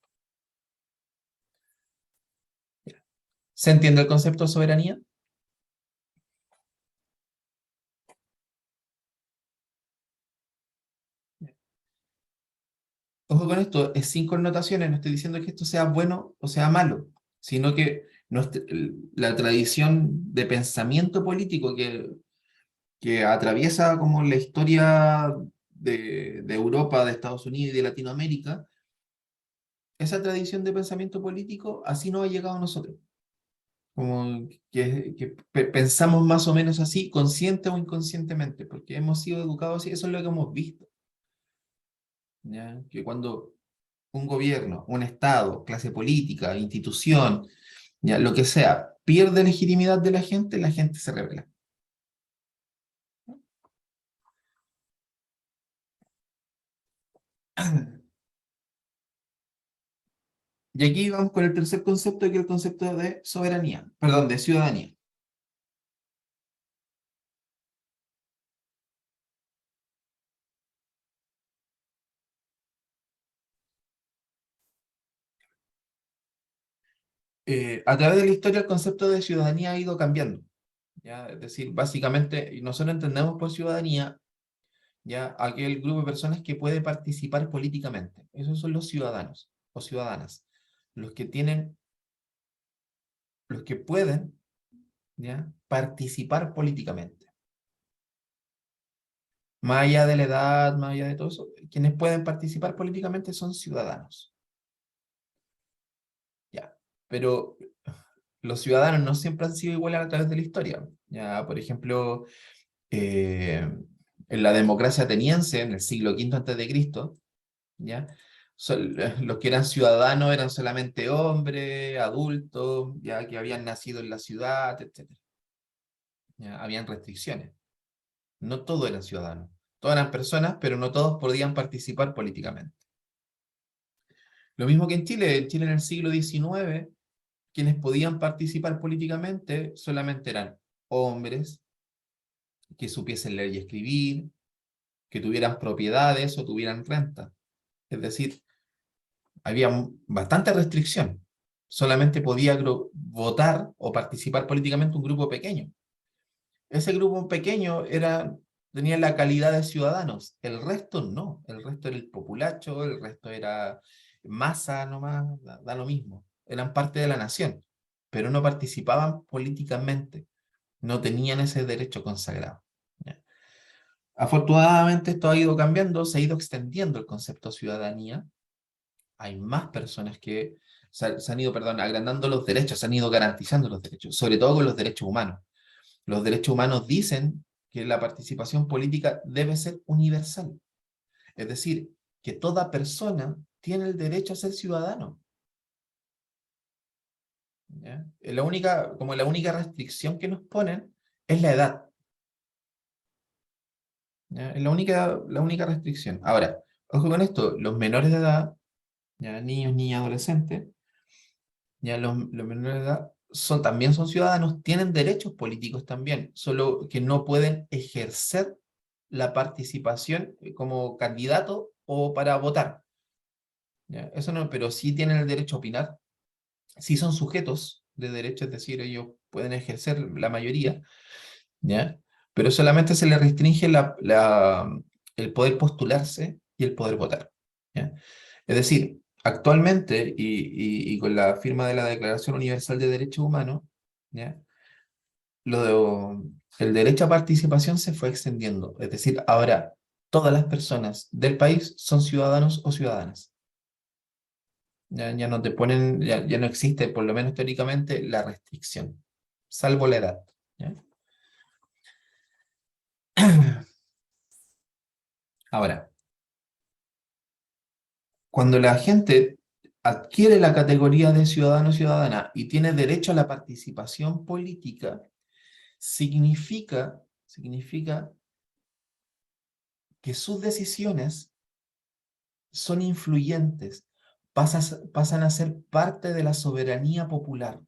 ¿Se entiende el concepto de soberanía? Ojo con esto, es sin connotaciones, no estoy diciendo que esto sea bueno o sea malo, sino que la tradición de pensamiento político que atraviesa como la historia de Europa, de Estados Unidos y de Latinoamérica, esa tradición de pensamiento político así nos ha llegado a nosotros. Como que pensamos más o menos así, consciente o inconscientemente, porque hemos sido educados así, eso es lo que hemos visto. ¿Ya? Que cuando un gobierno, un Estado, clase política, institución, ya, lo que sea, pierde legitimidad de la gente se rebela. Y aquí vamos con el tercer concepto, que es el concepto de soberanía, perdón, de ciudadanía. A través de la historia el concepto de ciudadanía ha ido cambiando. ¿Ya? Es decir, básicamente, y nosotros entendemos por ciudadanía ya aquel grupo de personas que puede participar políticamente. Esos son los ciudadanos o ciudadanas, los que tienen, los que pueden, ¿ya? Participar políticamente. Más allá de la edad, más allá de todo eso, quienes pueden participar políticamente son ciudadanos. Ya. Pero los ciudadanos no siempre han sido iguales a través de la historia. Ya, por ejemplo, eh, en la democracia ateniense, en el siglo V antes de Cristo, ¿ya? Los que eran ciudadanos eran solamente hombres, adultos, ya que habían nacido en la ciudad, etc. ¿Ya? Habían restricciones. No todos eran ciudadanos. Todas eran personas, pero no todos podían participar políticamente. Lo mismo que en Chile. En Chile en el siglo XIX, quienes podían participar políticamente solamente eran hombres que supiesen leer y escribir, que tuvieran propiedades o tuvieran renta. Es decir, había bastante restricción. Solamente podía votar o participar políticamente un grupo pequeño. Ese grupo pequeño tenía la calidad de ciudadanos, el resto no. El resto era el populacho, el resto era masa nomás, da lo mismo. Eran parte de la nación. pero no participaban políticamente, no tenían ese derecho consagrado. ¿Ya? Afortunadamente esto ha ido cambiando, se ha ido extendiendo el concepto de ciudadanía. Hay más personas que se han ido, perdón, agrandando los derechos, se han ido garantizando los derechos, sobre todo con los derechos humanos. Los derechos humanos dicen que la participación política debe ser universal. Es decir, que toda persona tiene el derecho a ser ciudadano. ¿Ya? Como la única restricción que nos ponen es la edad. ¿Ya? Es la única restricción. Ahora, ojo con esto, los menores de edad, ya niños, niñas, adolescentes, ya los menores de edad también son ciudadanos, tienen derechos políticos también, solo que no pueden ejercer la participación como candidato o para votar. ¿Ya? Eso no, pero sí tienen el derecho a opinar, sí son sujetos de derecho, es decir, ellos pueden ejercer la mayoría, ¿ya? Pero solamente se les restringe el poder postularse y el poder votar, ¿ya? Es decir, actualmente, y con la firma de la Declaración Universal de Derechos Humanos, ¿ya? El derecho a participación se fue extendiendo, es decir, ahora todas las personas del país son ciudadanos o ciudadanas. Ya no te ponen, ya no existe, por lo menos teóricamente, la restricción, salvo la edad. ¿Ya? Ahora, cuando la gente adquiere la categoría de ciudadano o ciudadana y tiene derecho a la participación política, significa que sus decisiones son influyentes, pasan a ser parte de la soberanía popular.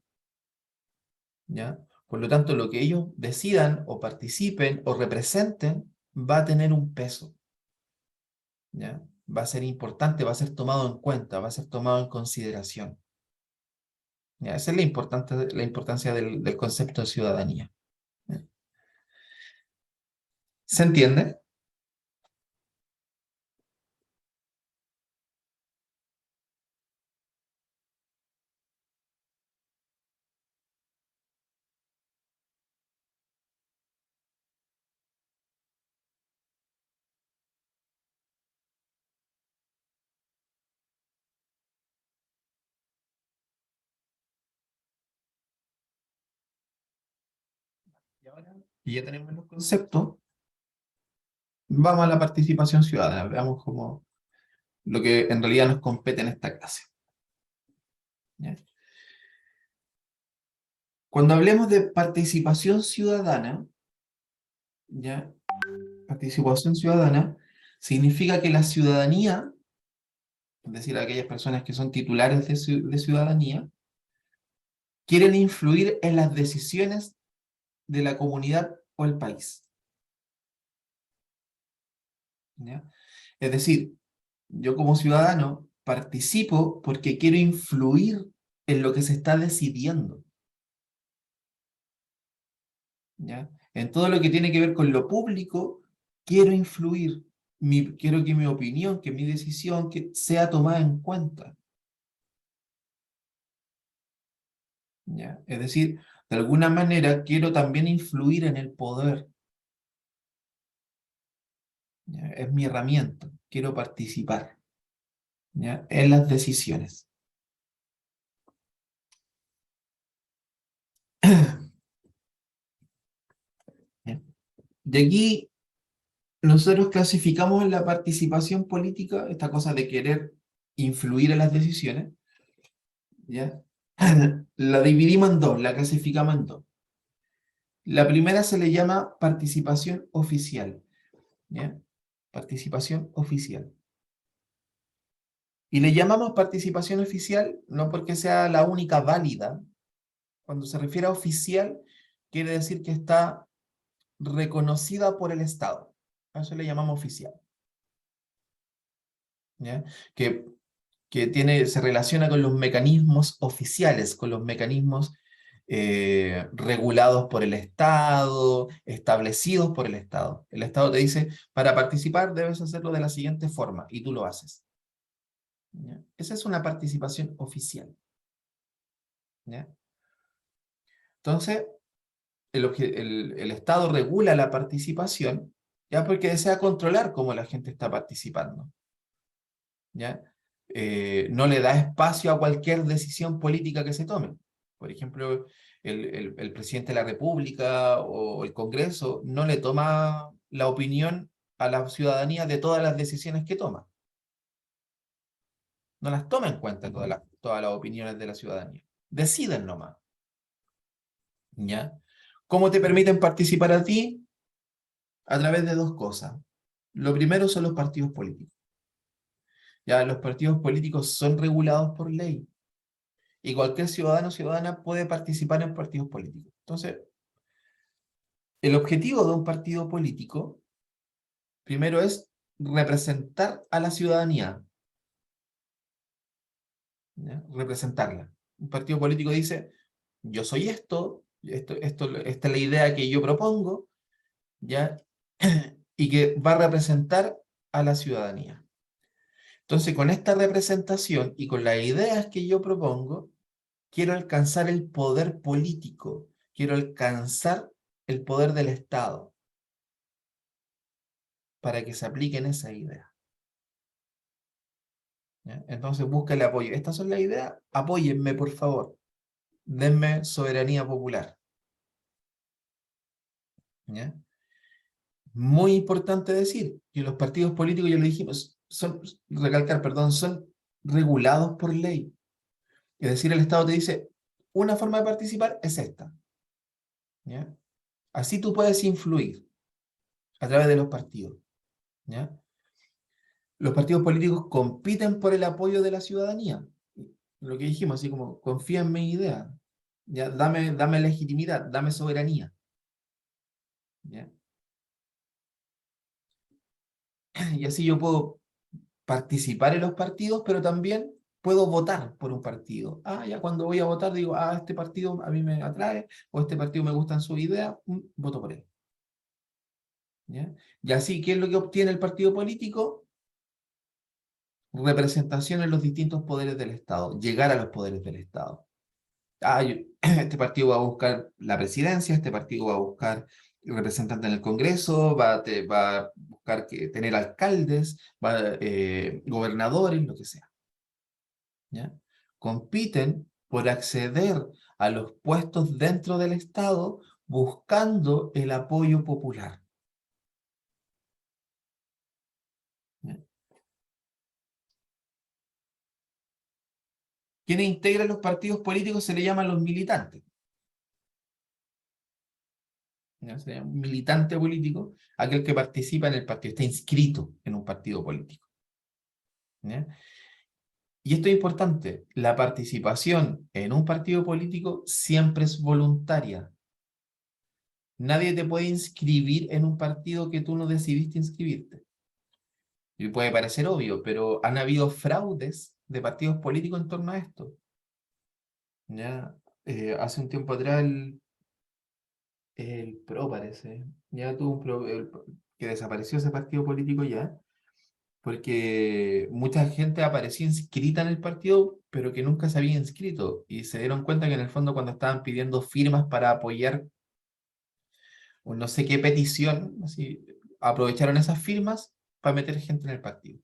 ¿Ya? Por lo tanto, lo que ellos decidan o participen o representen va a tener un peso. ¿Ya? Va a ser importante, va a ser tomado en cuenta, va a ser tomado en consideración. ¿Ya? Esa es la importancia del concepto de ciudadanía. ¿Ya? ¿Se entiende? Y ahora que ya tenemos los conceptos, vamos a la participación ciudadana. Veamos cómo lo que en realidad nos compete en esta clase. ¿Ya? Cuando hablemos de participación ciudadana, ¿ya? Participación ciudadana significa que la ciudadanía, es decir, aquellas personas que son titulares de ciudadanía, quieren influir en las decisiones de la comunidad o el país. ¿Ya? Es decir, yo como ciudadano participo porque quiero influir en lo que se está decidiendo. ¿Ya? En todo lo que tiene que ver con lo público, quiero influir, quiero que mi opinión, que mi decisión sea tomada en cuenta. ¿Ya? Es decir, de alguna manera quiero también influir en el poder. ¿Ya? Es mi herramienta, quiero participar, ¿ya? En las decisiones. ¿Ya? De aquí nosotros clasificamos la participación política, esta cosa de querer influir en las decisiones, ¿ya? La dividimos en dos, la clasificamos en dos. La primera se le llama participación oficial, ¿ya? Participación oficial. Y le llamamos participación oficial no porque sea la única válida. Cuando se refiere a oficial, quiere decir que está reconocida por el Estado. A eso le llamamos oficial. ¿Ya? Que se relaciona con los mecanismos oficiales, con los mecanismos regulados por el Estado, establecidos por el Estado. El Estado te dice, para participar debes hacerlo de la siguiente forma, y tú lo haces. ¿Ya? Esa es una participación oficial. ¿Ya? Entonces, el Estado regula la participación, ya porque desea controlar cómo la gente está participando, ¿ya? No le da espacio a cualquier decisión política que se tome. Por ejemplo, el presidente de la República o el Congreso no le toma la opinión a la ciudadanía de todas las decisiones que toma. No las toma en cuenta todas las opiniones de la ciudadanía. Deciden nomás, ¿ya? ¿Cómo te permiten participar a ti? A través de dos cosas. Lo primero son los partidos políticos. Ya, los partidos políticos son regulados por ley. Y cualquier ciudadano o ciudadana puede participar en partidos políticos. Entonces, el objetivo de un partido político, primero es representar a la ciudadanía. ¿Ya? Representarla. Un partido político dice, yo soy esta es la idea que yo propongo, ¿ya? Y que va a representar a la ciudadanía. Entonces, con esta representación y con las ideas que yo propongo, quiero alcanzar el poder político, quiero alcanzar el poder del Estado para que se apliquen esas ideas. ¿Ya? Entonces, busca el apoyo. Estas son las ideas, apóyenme, por favor. Denme soberanía popular. ¿Ya? Muy importante decir que los partidos políticos, ya lo dijimos, recalcar, perdón, son regulados por ley. Es decir, el Estado te dice, una forma de participar es esta. ¿Ya? Así tú puedes influir a través de los partidos. ¿Ya? Los partidos políticos compiten por el apoyo de la ciudadanía. Lo que dijimos, así como, confía en mi idea. ¿Ya? Dame legitimidad, dame soberanía. ¿Ya? Y así yo puedo participar en los partidos, pero también puedo votar por un partido. Ya cuando voy a votar digo, este partido a mí me atrae, o este partido me gustan sus ideas, voto por él. ¿Ya? Y así, ¿qué es lo que obtiene el partido político? Representación en los distintos poderes del Estado, llegar a los poderes del Estado. Este partido va a buscar la presidencia, este partido va a buscar representante en el Congreso, va a buscar tener alcaldes, gobernadores, lo que sea. ¿Ya? Compiten por acceder a los puestos dentro del Estado buscando el apoyo popular. ¿Ya? Quienes integran los partidos políticos se le llaman los militantes. ¿Ya? Se llama un militante político, aquel que participa en el partido, está inscrito en un partido político. ¿Ya? Y esto es importante, la participación en un partido político siempre es voluntaria. Nadie te puede inscribir en un partido que tú no decidiste inscribirte. Y puede parecer obvio, pero han habido fraudes de partidos políticos en torno a esto. ¿Ya? Hace un tiempo atrás el PRO parece, ya tuvo que desapareció ese partido político ya, porque mucha gente apareció inscrita en el partido, pero que nunca se había inscrito, y se dieron cuenta que en el fondo cuando estaban pidiendo firmas para apoyar o no sé qué petición, así, aprovecharon esas firmas para meter gente en el partido.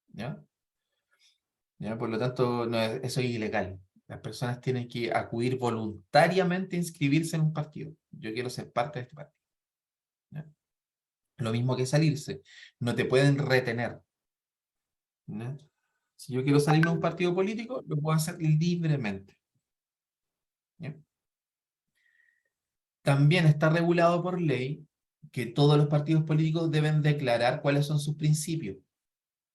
¿Ya? ¿Ya? Por lo tanto, eso es ilegal. Las personas tienen que acudir voluntariamente a inscribirse en un partido. Yo quiero ser parte de este partido. ¿Ya? Lo mismo que salirse. No te pueden retener. ¿Ya? Si yo quiero salirme de un partido político, lo puedo hacer libremente. ¿Ya? También está regulado por ley que todos los partidos políticos deben declarar cuáles son sus principios.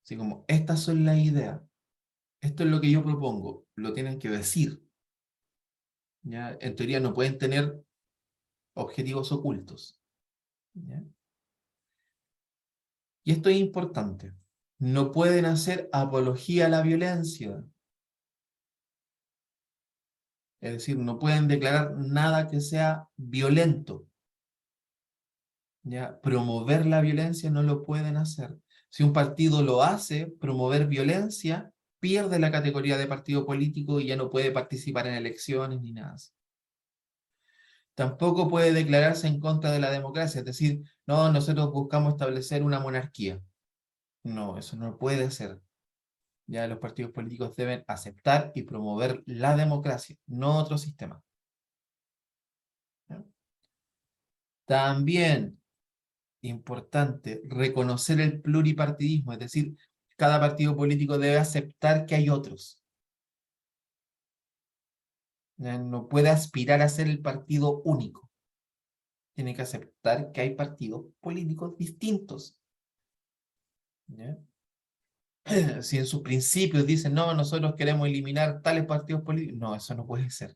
Así como, estas son las ideas. Esto es lo que yo propongo. Lo tienen que decir. ¿Ya? En teoría no pueden tener objetivos ocultos. ¿Ya? Y esto es importante. No pueden hacer apología a la violencia. Es decir, no pueden declarar nada que sea violento. ¿Ya? Promover la violencia no lo pueden hacer. Si un partido lo hace, promover violencia, pierde la categoría de partido político y ya no puede participar en elecciones ni nada así. tampoco puede declararse en contra de la democracia, es decir, no, nosotros buscamos establecer una monarquía. No, eso no puede hacer. Ya los partidos políticos deben aceptar y promover la democracia, no otro sistema. ¿Ya? También, importante, reconocer el pluripartidismo, es decir, cada partido político debe aceptar que hay otros. ¿Ya? No puede aspirar a ser el partido único. Tiene que aceptar que hay partidos políticos distintos. ¿Ya? Si en sus principios dicen, no, nosotros queremos eliminar tales partidos políticos, no, eso no puede ser.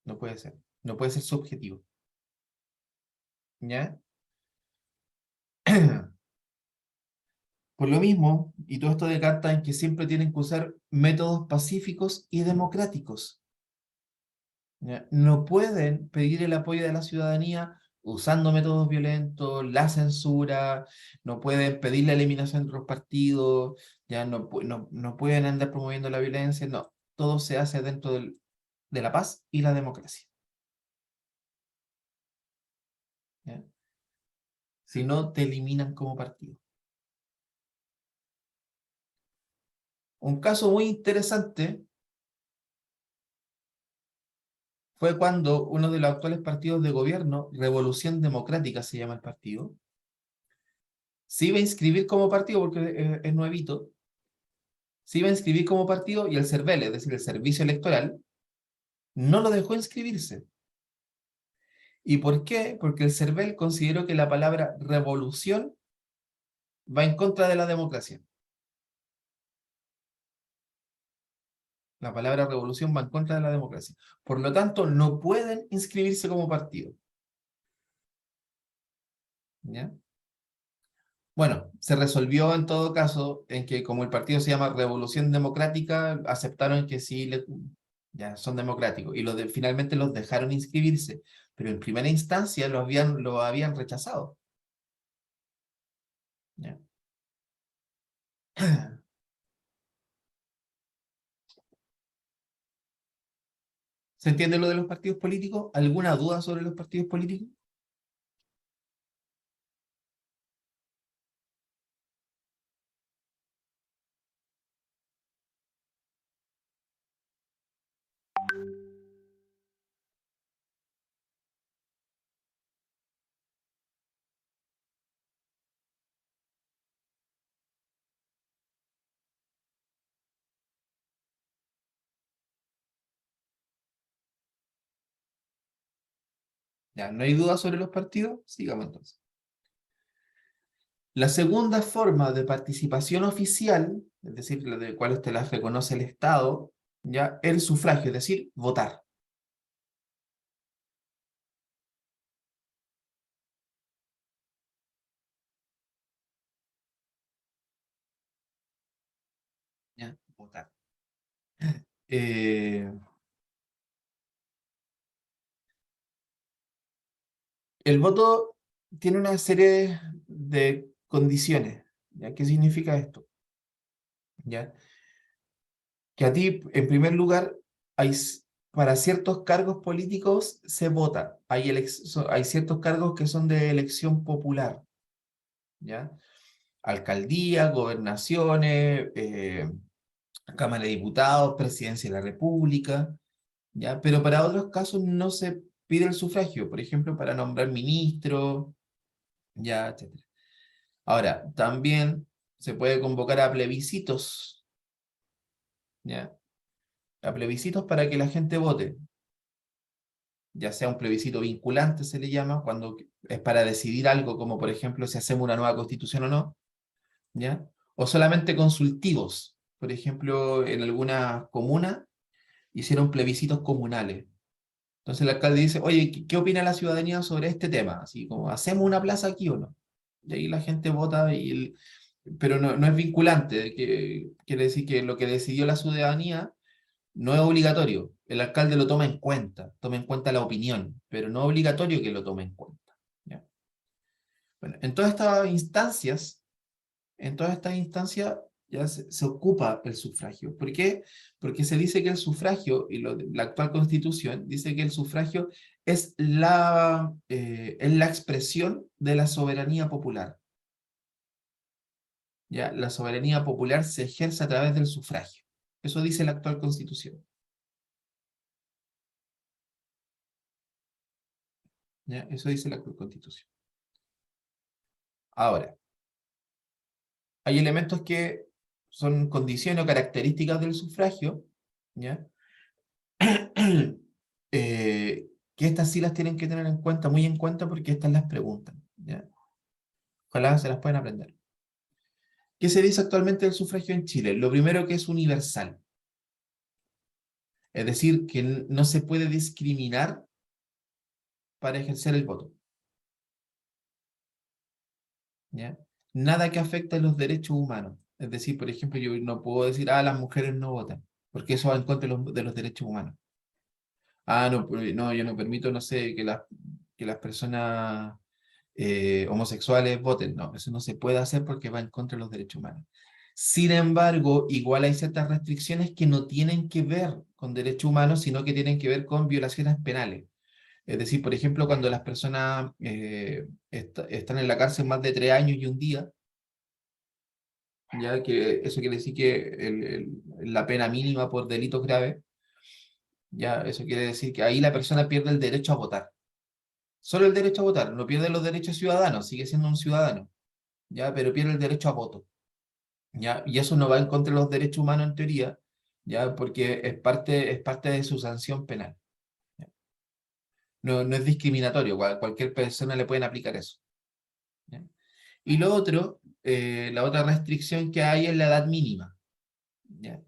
No puede ser. No puede ser su objetivo. ¿Ya? Por lo mismo, y todo esto decanta en que siempre tienen que usar métodos pacíficos y democráticos. ¿Ya? No pueden pedir el apoyo de la ciudadanía usando métodos violentos, la censura, no pueden pedir la eliminación de los partidos, ya no pueden andar promoviendo la violencia, no. Todo se hace dentro de la paz y la democracia. ¿Ya? Si no, te eliminan como partido. Un caso muy interesante fue cuando uno de los actuales partidos de gobierno, Revolución Democrática se llama el partido, se iba a inscribir como partido porque es nuevito, se iba a inscribir como partido y el CERVEL, es decir, el Servicio Electoral, no lo dejó inscribirse. ¿Y por qué? Porque el CERVEL consideró que la palabra revolución va en contra de la democracia. La palabra revolución va en contra de la democracia. Por lo tanto, no pueden inscribirse como partido. ¿Ya? Bueno, se resolvió en todo caso en que como el partido se llama Revolución Democrática, aceptaron que sí, ya son democráticos y finalmente los dejaron inscribirse, pero en primera instancia lo habían rechazado. ¿Ya? ¿Se entiende lo de los partidos políticos? ¿Alguna duda sobre los partidos políticos? Ya, ¿no hay duda sobre los partidos? Sigamos entonces. La segunda forma de participación oficial, es decir, la de cuales te las reconoce el Estado, ya, el sufragio, es decir, votar. ¿Ya? Votar. Eh, el voto tiene una serie de condiciones. ¿Ya? ¿Qué significa esto? ¿Ya? Que a ti, en primer lugar, para ciertos cargos políticos se vota. Hay ciertos cargos que son de elección popular. ¿Ya? Alcaldía, gobernaciones, Cámara de Diputados, Presidencia de la República, ¿ya? Pero para otros casos no se pide el sufragio, por ejemplo, para nombrar ministro, ya, etc. Ahora, también se puede convocar a plebiscitos, ¿ya? A plebiscitos para que la gente vote, ya sea un plebiscito vinculante, se le llama, cuando es para decidir algo, como por ejemplo si hacemos una nueva constitución o no, ¿ya? O solamente consultivos, por ejemplo, en alguna comuna hicieron plebiscitos comunales. Entonces el alcalde dice, oye, ¿qué opina la ciudadanía sobre este tema? Así como, ¿hacemos una plaza aquí o no? Y ahí la gente vota, pero no es vinculante, que quiere decir que lo que decidió la ciudadanía no es obligatorio. El alcalde lo toma en cuenta la opinión, pero no es obligatorio que lo tome en cuenta. ¿Ya? Bueno, en todas estas instancias, ya se ocupa el sufragio. ¿Por qué? Porque se dice que el sufragio, y la actual Constitución, dice que el sufragio es la expresión de la soberanía popular. ¿Ya? La soberanía popular se ejerce a través del sufragio. Eso dice la actual Constitución. ¿Ya? Eso dice la actual Constitución. Ahora, hay elementos que son condiciones o características del sufragio, ¿ya? Que estas sí las tienen que tener en cuenta, muy en cuenta, porque estas las preguntan, ¿ya? Ojalá se las puedan aprender. ¿Qué se dice actualmente del sufragio en Chile? Lo primero, que es universal. Es decir, que no se puede discriminar para ejercer el voto, ¿ya? Nada que afecte a los derechos humanos. Es decir, por ejemplo, yo no puedo decir, las mujeres no votan, porque eso va en contra de los derechos humanos. No, no, yo no permito, no sé, que las personas homosexuales voten. No, eso no se puede hacer porque va en contra de los derechos humanos. Sin embargo, igual hay ciertas restricciones que no tienen que ver con derechos humanos, sino que tienen que ver con violaciones penales. Es decir, por ejemplo, cuando las personas están en la cárcel más de 3 años y un día, ya que eso quiere decir que la pena mínima por delitos graves, ya eso quiere decir que ahí la persona pierde el derecho a votar. Solo el derecho a votar, no pierde los derechos ciudadanos, sigue siendo un ciudadano, ya, pero pierde el derecho a voto, ya, y eso no va en contra de los derechos humanos en teoría, ya, porque es parte de su sanción penal. ¿Ya? No, no es discriminatorio, cualquier persona le pueden aplicar eso. ¿Ya? Y lo otro, la otra restricción que hay es la edad mínima, ¿ya?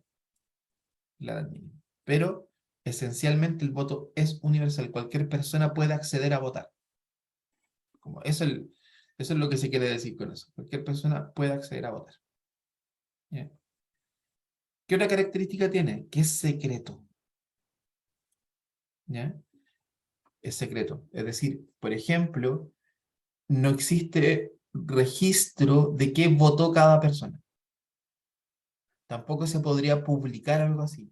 La edad mínima. Pero esencialmente el voto es universal, cualquier persona puede acceder a votar. Como eso es lo que se quiere decir con eso. Cualquier persona puede acceder a votar. ¿Ya? ¿Qué otra característica tiene? Que es secreto. ¿Ya? Es secreto. Es decir, por ejemplo, no existe registro de qué votó cada persona. Tampoco se podría publicar algo así.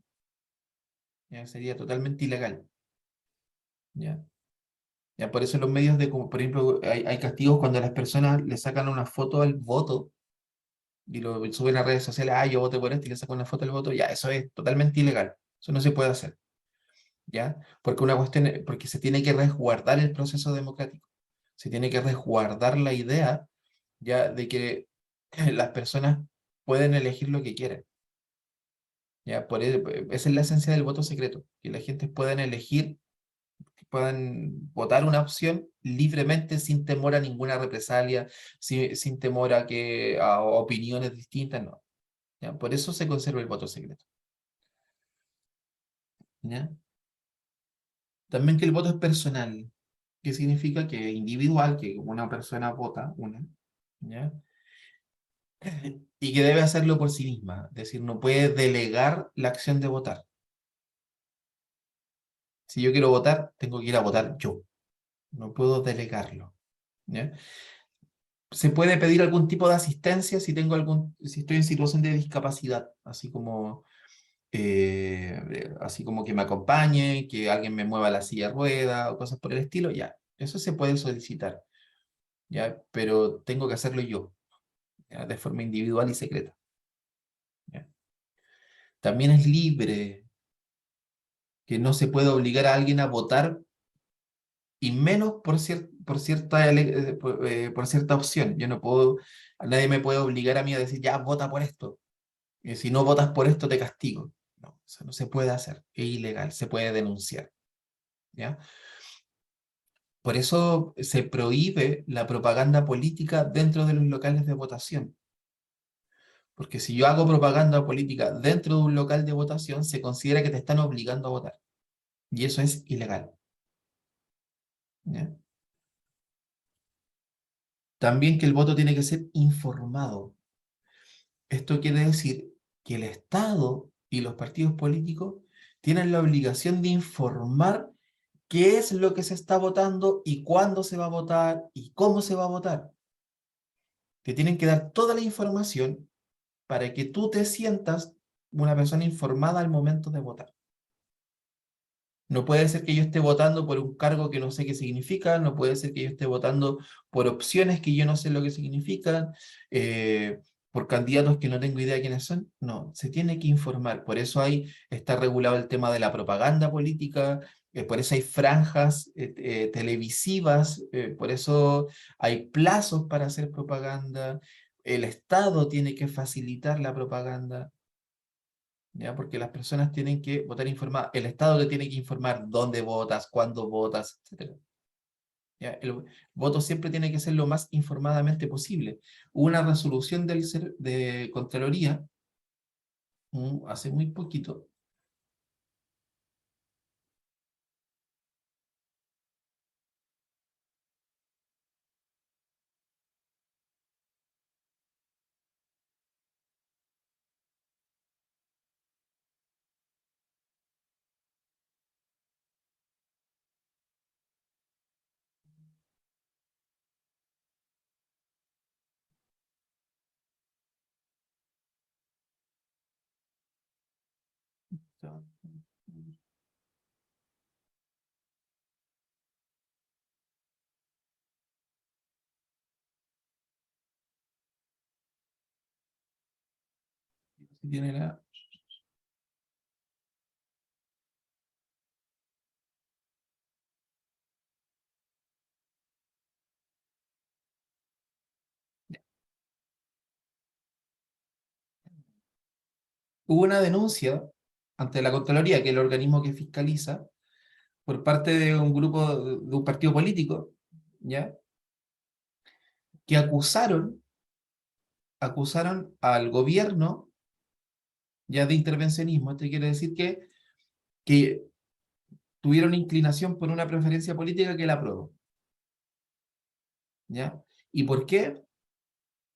¿Ya? Sería totalmente ilegal. ¿Ya? Ya, por eso los medios como por ejemplo, hay castigos cuando a las personas le sacan una foto al voto y lo suben a redes sociales, yo voté por esto y le sacan una foto al voto, ya, eso es totalmente ilegal. Eso no se puede hacer. ¿Ya? Porque una cuestión, porque se tiene que resguardar el proceso democrático. Se tiene que resguardar la idea, ya, de que las personas pueden elegir lo que quieren. ¿Ya? Esa es la esencia del voto secreto, que la gente puedan elegir, que puedan votar una opción libremente sin temor a ninguna represalia, sin temor a opiniones distintas, no. ¿Ya? Por eso se conserva el voto secreto. ¿Ya? También que el voto es personal, que significa que es individual, que una persona vota, ¿ya? Y que debe hacerlo por sí misma, es decir, no puede delegar la acción de votar. Si yo quiero votar, tengo que ir a votar yo, no puedo delegarlo. ¿Ya? Se puede pedir algún tipo de asistencia si estoy en situación de discapacidad, así como que me acompañe, que alguien me mueva la silla de rueda o cosas por el estilo, ya, eso se puede solicitar, ya, pero tengo que hacerlo yo, ya, de forma individual y secreta. ¿Ya? También es libre, que no se puede obligar a alguien a votar y menos por cierta opción. Yo no puedo, nadie me puede obligar a mí a decir, ya, vota por esto. Y si no votas por esto, te castigo. No, eso no se puede hacer, es ilegal, se puede denunciar. ¿Ya? Por eso se prohíbe la propaganda política dentro de los locales de votación. Porque si yo hago propaganda política dentro de un local de votación, se considera que te están obligando a votar. Y eso es ilegal. ¿Ya? También que el voto tiene que ser informado. Esto quiere decir que el Estado y los partidos políticos tienen la obligación de informar qué es lo que se está votando y cuándo se va a votar y cómo se va a votar. Te tienen que dar toda la información para que tú te sientas una persona informada al momento de votar. No puede ser que yo esté votando por un cargo que no sé qué significa, no puede ser que yo esté votando por opciones que yo no sé lo que significan, por candidatos que no tengo idea de quiénes son. No, se tiene que informar. Por eso está regulado el tema de la propaganda política, por eso hay franjas televisivas, por eso hay plazos para hacer propaganda. El Estado tiene que facilitar la propaganda. ¿Ya? Porque las personas tienen que votar informadas. El Estado te tiene que informar dónde votas, cuándo votas, etc. ¿Ya? El voto siempre tiene que ser lo más informadamente posible. Hubo una resolución de Contraloría hace muy poquito. Tiene Hubo una denuncia ante la Contraloría, que es el organismo que fiscaliza, por parte de un grupo, de un partido político, ¿ya? Que acusaron al gobierno ya de intervencionismo. Esto quiere decir que tuvieron inclinación por una preferencia política que la aprobó. ¿Ya? ¿Y por qué?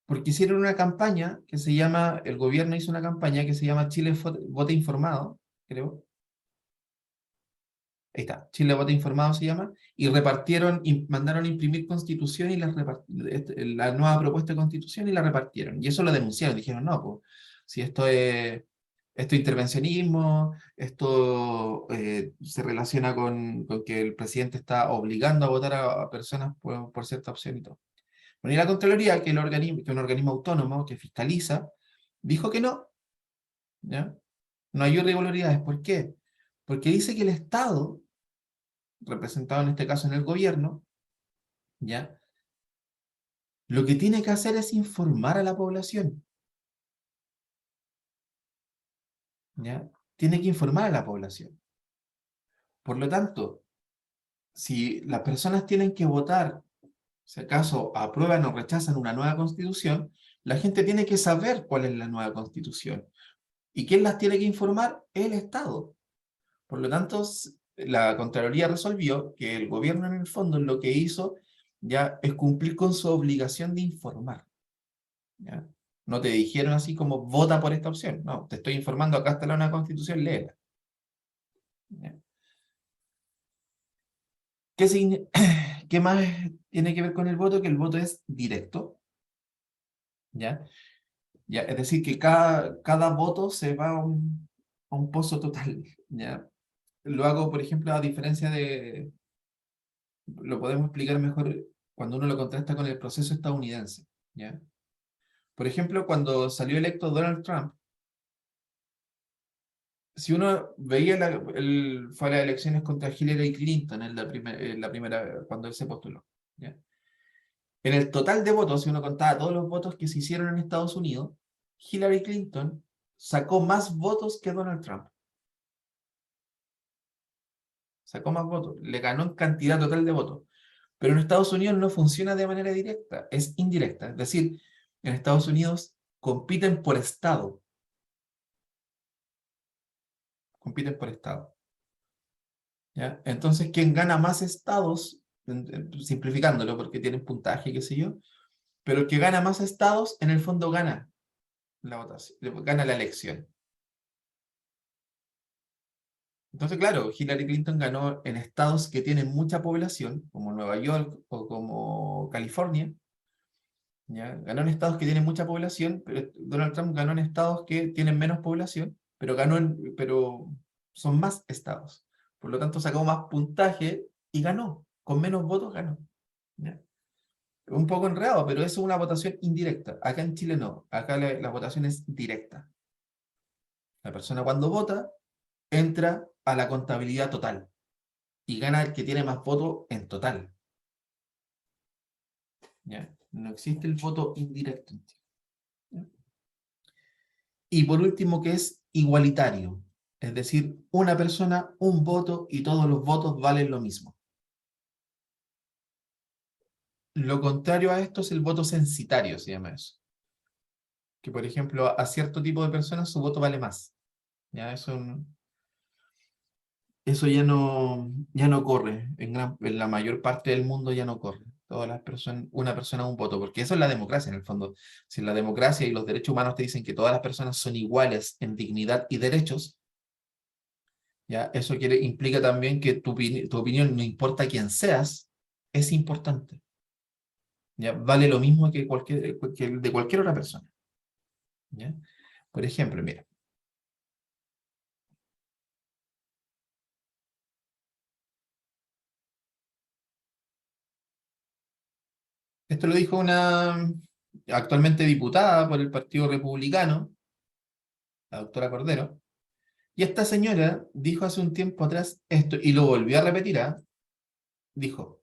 Porque hicieron una campaña que se llama, el gobierno hizo una campaña que se llama Chile Vote Informado, creo. Ahí está, Chile Vote Informado se llama, y repartieron, mandaron a imprimir constitución y la nueva propuesta de constitución y la repartieron. Y eso lo denunciaron, dijeron, no, pues, si esto es intervencionismo, esto se relaciona con que el presidente está obligando a votar a personas por cierta opción y todo. Bueno, y la Contraloría, que es un organismo autónomo que fiscaliza, dijo que no, ¿ya? No hay irregularidades. ¿Por qué? Porque dice que el Estado, representado en este caso en el gobierno, ¿ya? Lo que tiene que hacer es informar a la población, ¿ya? Tiene que informar a la población. Por lo tanto, si las personas tienen que votar, si acaso aprueban o rechazan una nueva constitución, la gente tiene que saber cuál es la nueva constitución. ¿Y quién las tiene que informar? El Estado. Por lo tanto, la Contraloría resolvió que el gobierno en el fondo lo que hizo ya es cumplir con su obligación de informar. ¿Ya? No te dijeron así como vota por esta opción. No, te estoy informando, acá está la nueva constitución, léela. ¿Ya? ¿Qué más tiene que ver con el voto? Que el voto es directo. ¿Ya? ¿Ya? Es decir, que cada voto se va a un pozo total. ¿Ya? Lo hago, por ejemplo, a diferencia lo podemos explicar mejor cuando uno lo contrasta con el proceso estadounidense, ¿ya? Por ejemplo, cuando salió electo Donald Trump, si uno veía fue a las elecciones contra Hillary Clinton en la primera, cuando él se postuló, ¿ya? En el total de votos, si uno contaba todos los votos que se hicieron en Estados Unidos, Hillary Clinton sacó más votos que Donald Trump. Sacó más votos, le ganó en cantidad total de votos. Pero en Estados Unidos no funciona de manera directa, es indirecta. Es decir, en Estados Unidos compiten por estado, ¿ya? Entonces, quien gana más estados, simplificándolo porque tienen puntaje, qué sé yo, pero el que gana más estados, en el fondo gana la votación, gana la elección. Entonces, claro, Hillary Clinton ganó en estados que tienen mucha población, como Nueva York o como California, ¿ya? Ganó en estados que tienen mucha población, pero Donald Trump ganó en estados que tienen menos población, pero pero son más estados. Por lo tanto, sacó más puntaje y ganó. Con menos votos ganó. ¿Ya? Un poco enredado, pero eso es una votación indirecta. Acá en Chile no. Acá la votación es directa. La persona cuando vota entra a la contabilidad total y gana el que tiene más votos en total. ¿Ya? No existe el voto indirecto en Chile. ¿Ya? Y por último, que es igualitario. Es decir, una persona, un voto y todos los votos valen lo mismo. Lo contrario a esto es el voto censitario, se llama eso. Que por ejemplo, a cierto tipo de personas su voto vale más. ¿Ya? Eso ya no corre. En la mayor parte del mundo ya no corre. Todas las personas, una persona, un voto, porque eso es la democracia en el fondo. Si la democracia y los derechos humanos te dicen que todas las personas son iguales en dignidad y derechos, ¿ya? Eso implica también que tu opinión, no importa quién seas, es importante. ¿Ya? Vale lo mismo que el de cualquier otra persona. ¿Ya? Por ejemplo, mira, esto lo dijo una actualmente diputada por el Partido Republicano, la doctora Cordero, y esta señora dijo hace un tiempo atrás esto, y lo volvió a repetir, ¿ah? Dijo,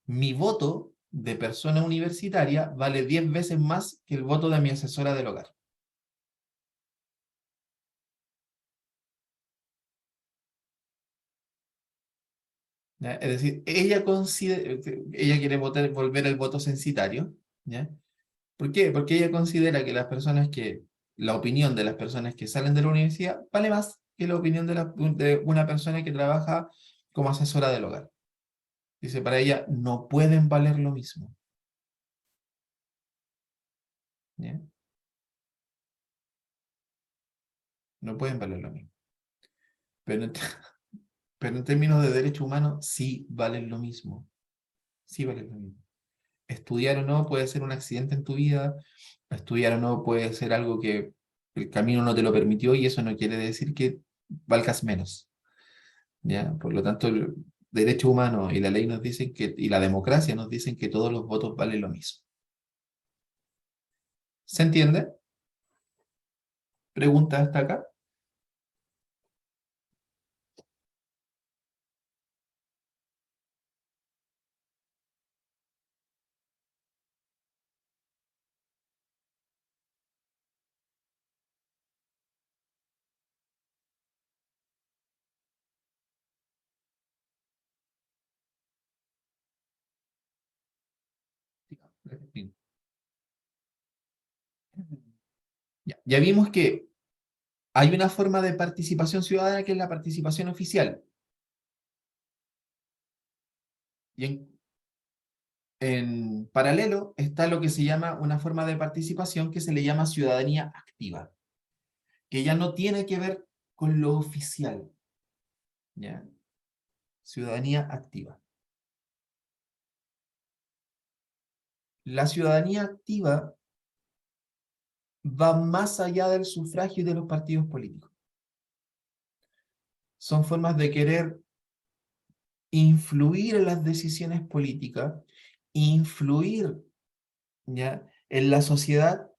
mi voto de persona universitaria vale 10 veces más que el voto de mi asesora del hogar. ¿Ya? Es decir, ella quiere volver el voto censitario. ¿Ya? ¿Por qué? Porque ella considera que la opinión de las personas que salen de la universidad vale más que la opinión de una persona que trabaja como asesora del hogar. Dice, para ella no pueden valer lo mismo. ¿Ya? No pueden valer lo mismo. Pero en, pero en términos de derecho humano, sí valen lo mismo. Sí valen lo mismo. Estudiar o no puede ser un accidente en tu vida, estudiar o no puede ser algo que el camino no te lo permitió y eso no quiere decir que valgas menos. ¿Ya? Por lo tanto, el derecho humano y la ley nos dicen y la democracia nos dicen que todos los votos valen lo mismo. ¿Se entiende? ¿Pregunta hasta acá? Ya vimos que hay una forma de participación ciudadana que es la participación oficial. Y en paralelo está lo que se llama una forma de participación que se le llama ciudadanía activa, que ya no tiene que ver con lo oficial. ¿Ya? Ciudadanía activa. La ciudadanía activa va más allá del sufragio y de los partidos políticos. Son formas de querer influir en las decisiones políticas, influir, ¿ya?, en la sociedad,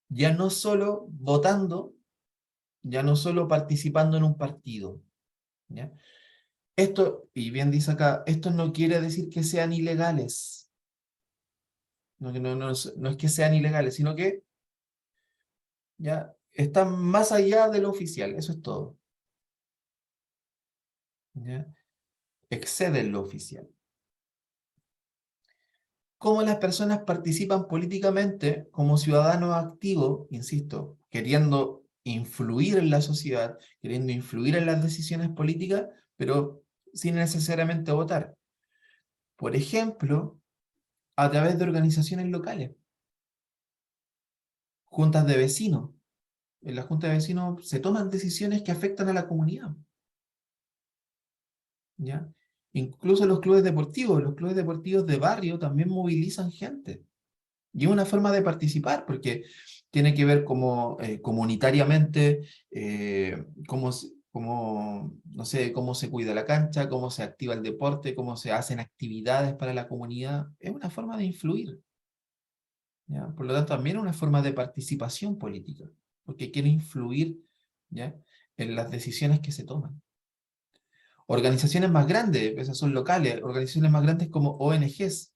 ya no solo votando, ya no solo participando en un partido. ¿Ya? Esto, y bien dice acá, esto no quiere decir que sean ilegales. No es que sean ilegales, sino que ya están más allá de lo oficial, eso es todo. ¿Ya? Exceden lo oficial. Cómo las personas participan políticamente como ciudadanos activos, insisto, queriendo influir en la sociedad, queriendo influir en las decisiones políticas, pero sin necesariamente votar. Por ejemplo, a través de organizaciones locales, juntas de vecinos. En la junta de vecinos se toman decisiones que afectan a la comunidad. ¿Ya? Incluso los clubes deportivos de barrio también movilizan gente. Y es una forma de participar, porque tiene que ver como comunitariamente, no sé, cómo se cuida la cancha, cómo se activa el deporte, cómo se hacen actividades para la comunidad. Es una forma de influir, ¿ya? Por lo tanto, también es una forma de participación política, porque quiere influir, ¿ya?, en las decisiones que se toman. Organizaciones más grandes, esas son locales, organizaciones más grandes como ONGs,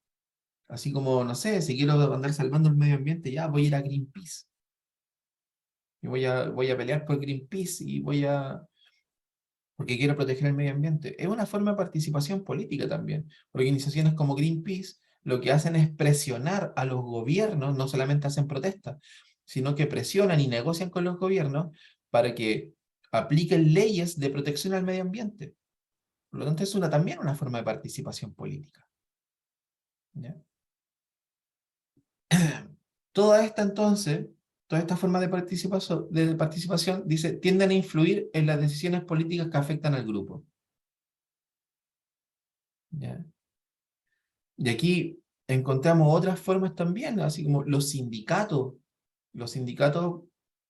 así como, no sé, si quiero andar salvando el medio ambiente, ya voy a ir a Greenpeace. Y voy a pelear por Greenpeace porque quiero proteger el medio ambiente. Es una forma de participación política también. Organizaciones como Greenpeace lo que hacen es presionar a los gobiernos, no solamente hacen protestas, sino que presionan y negocian con los gobiernos para que apliquen leyes de protección al medio ambiente. Por lo tanto, es también una forma de participación política, ¿ya? Toda esta entonces, toda esta forma de participación, dice, tienden a influir en las decisiones políticas que afectan al grupo, ¿ya? Y aquí encontramos otras formas también, así como los sindicatos. Los sindicatos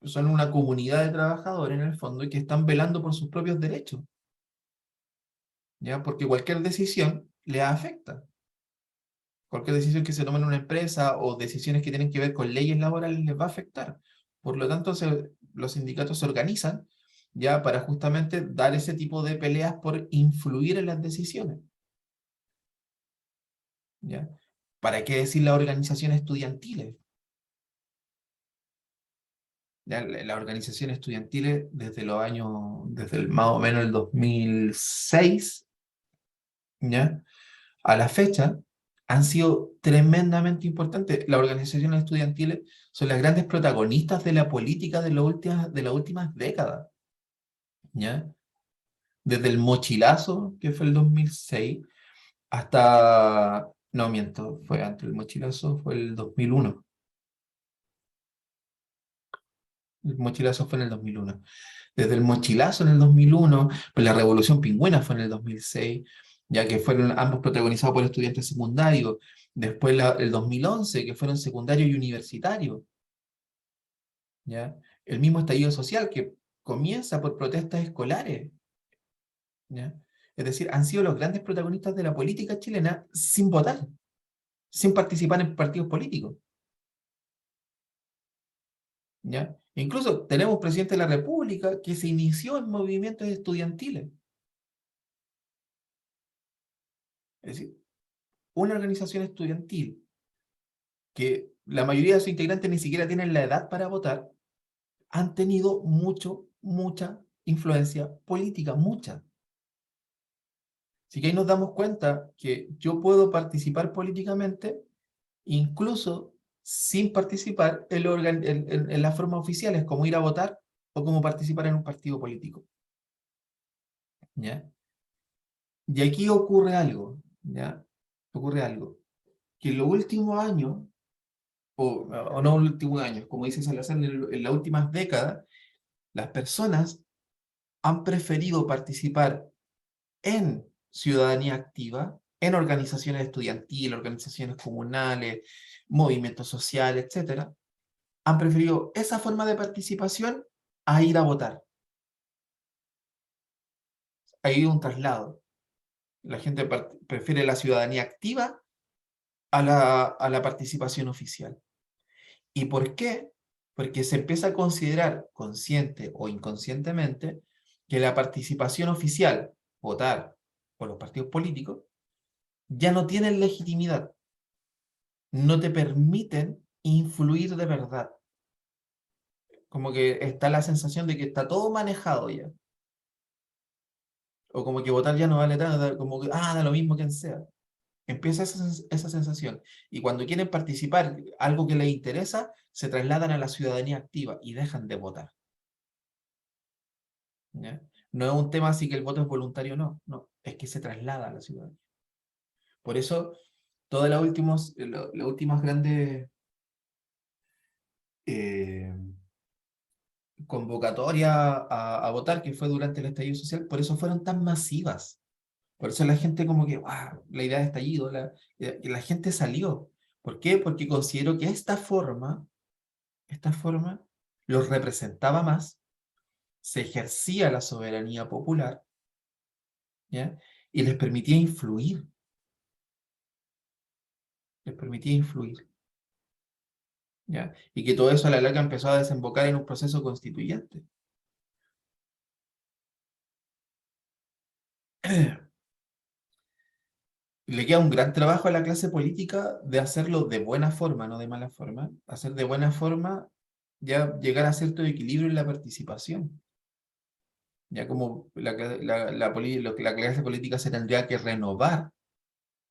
son una comunidad de trabajadores en el fondo y que están velando por sus propios derechos, ¿ya? Porque cualquier decisión les afecta. Cualquier decisión que se tome en una empresa o decisiones que tienen que ver con leyes laborales les va a afectar. Por lo tanto, los sindicatos se organizan ya para justamente dar ese tipo de peleas por influir en las decisiones, ¿ya? ¿Para qué decir las organizaciones estudiantiles? ¿Ya? Las organizaciones estudiantiles desde más o menos el 2006, ¿ya?, a la fecha, han sido tremendamente importantes. Las organizaciones estudiantiles son las grandes protagonistas de la política de las últimas décadas, ¿ya? Desde el mochilazo, que fue el 2006, hasta... No, miento, fue antes el mochilazo, fue el 2001. El mochilazo fue en el 2001. Desde el mochilazo en el 2001, pues la Revolución Pingüina fue en el 2006, ya que fueron ambos protagonizados por estudiantes secundarios. Después el 2011, que fueron secundarios y universitarios, ¿ya? El mismo estallido social que comienza por protestas escolares, ¿ya? Es decir, han sido los grandes protagonistas de la política chilena sin votar, sin participar en partidos políticos, ¿ya? Incluso tenemos presidente de la República que se inició en movimientos estudiantiles. Es decir, una organización estudiantil que la mayoría de sus integrantes ni siquiera tienen la edad para votar, han tenido mucha influencia política, mucha. Así que ahí nos damos cuenta que yo puedo participar políticamente, incluso sin participar en las formas oficiales, como ir a votar o como participar en un partido político, ¿ya? Y aquí ocurre algo, ¿ya? Ocurre algo, que en los últimos años, o no en los últimos años, como dice Salazar, en las últimas décadas, las personas han preferido participar en ciudadanía activa, en organizaciones estudiantiles, organizaciones comunales, movimientos sociales, etcétera, han preferido esa forma de participación a ir a votar. Hay un traslado. La gente prefiere la ciudadanía activa a la participación oficial. ¿Y por qué? Porque se empieza a considerar, consciente o inconscientemente, que la participación oficial, votar por los partidos políticos, ya no tienen legitimidad, no te permiten influir de verdad. Como que está la sensación de que está todo manejado ya. O como que votar ya no vale nada, como que, da lo mismo quien sea. Empieza esa sensación. Y cuando quieren participar, algo que les interesa, se trasladan a la ciudadanía activa y dejan de votar, ¿ya? No es un tema así que el voto es voluntario, no, es que se traslada a la ciudadanía. Por eso, todas las últimas grandes convocatorias a votar, que fue durante el estallido social, por eso fueron tan masivas. Por eso la gente como que, la idea de estallido, la gente salió, ¿Por qué? Porque considero que esta forma los representaba más, se ejercía la soberanía popular, ¿ya? Y les permitía influir. Les permitía influir. ¿Ya? Y que todo eso a la larga empezó a desembocar en un proceso constituyente. Le queda un gran trabajo a la clase política de hacerlo de buena forma, no de mala forma. Hacer de buena forma, ya llegar a cierto equilibrio en la participación. Ya como la clase política se tendría que renovar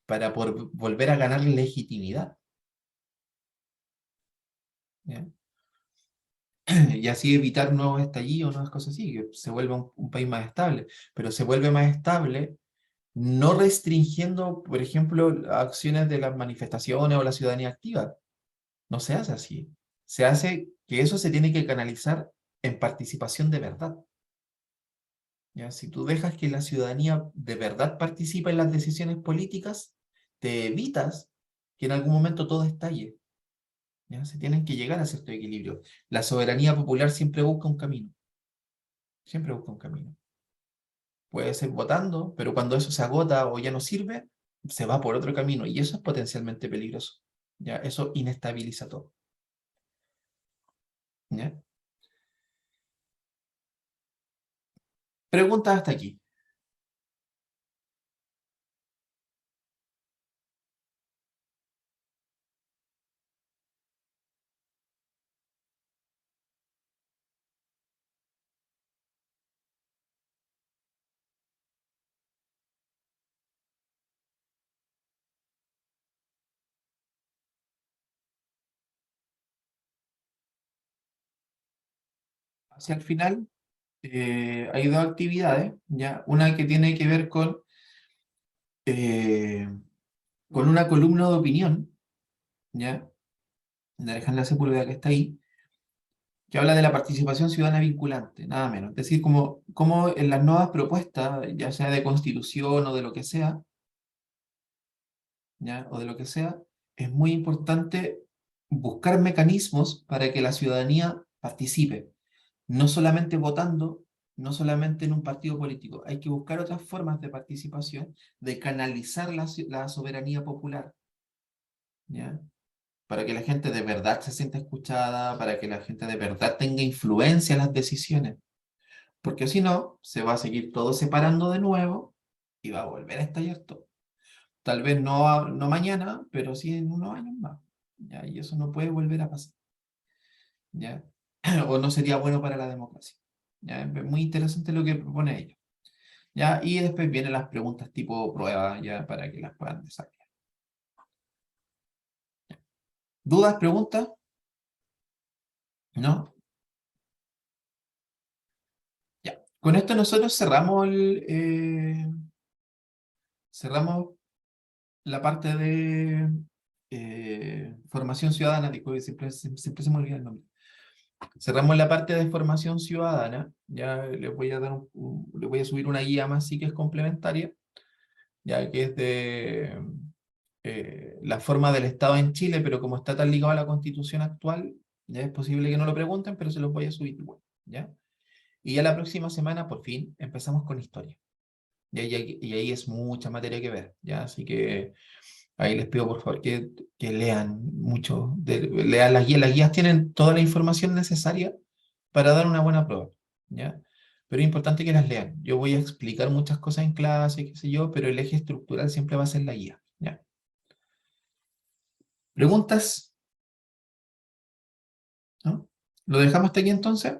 para volver a ganar legitimidad. ¿Ya? Y así evitar nuevos estallidos, nuevas cosas así, que se vuelva un país más estable. Pero se vuelve más estable no restringiendo, por ejemplo, acciones de las manifestaciones o la ciudadanía activa. No se hace así. Se hace que eso se tiene que canalizar en participación de verdad. ¿Ya? Si tú dejas que la ciudadanía de verdad participe en las decisiones políticas, te evitas que en algún momento todo estalle. ¿Ya? Se tienen que llegar a cierto equilibrio. La soberanía popular siempre busca un camino. Siempre busca un camino. Puede ser votando, pero cuando eso se agota o ya no sirve, se va por otro camino y eso es potencialmente peligroso. ¿Ya? Eso inestabiliza todo. ¿Ya? Preguntas hasta aquí. Hacia el final hay dos actividades, ¿ya? Una que tiene que ver eh, con una columna de opinión, ¿ya? De Alejandra Sepúlveda que está ahí, que habla de la participación ciudadana vinculante, nada menos. Es decir, como en las nuevas propuestas, ya sea de constitución o de lo que sea, ¿ya? O de lo que sea, es muy importante buscar mecanismos para que la ciudadanía participe, no solamente votando, no solamente en un partido político, hay que buscar otras formas de participación, de canalizar la soberanía popular, ¿ya? Para que la gente de verdad se sienta escuchada, para que la gente de verdad tenga influencia en las decisiones, porque si no, se va a seguir todo separando de nuevo y va a volver a estallar todo. Tal vez no mañana, pero sí en unos años más. ¿Ya? Y eso no puede volver a pasar. ¿Ya? O no sería bueno para la democracia. ¿Ya? Es muy interesante lo que propone ella. ¿Ya? Y después vienen las preguntas tipo prueba, ya para que las puedan desarrollar. ¿Dudas, preguntas? ¿No? Ya. Con esto nosotros cerramos la parte de formación ciudadana. Disculpe, siempre se me olvida el nombre. Cerramos la parte de formación ciudadana. Ya les voy a les voy a subir una guía más, sí que es complementaria, ya que es de la forma del Estado en Chile, pero como está tan ligado a la Constitución actual, ya es posible que no lo pregunten, pero se los voy a subir igual, ¿ya? Y ya la próxima semana, por fin, empezamos con historia. Y ahí es mucha materia que ver, ¿ya? Así que ahí les pido por favor que lean mucho, lean las guías. Las guías tienen toda la información necesaria para dar una buena prueba, ¿ya? Pero es importante que las lean. Yo voy a explicar muchas cosas en clase, qué sé yo, pero el eje estructural siempre va a ser la guía, ¿ya? ¿Preguntas? ¿No? ¿Lo dejamos hasta aquí entonces?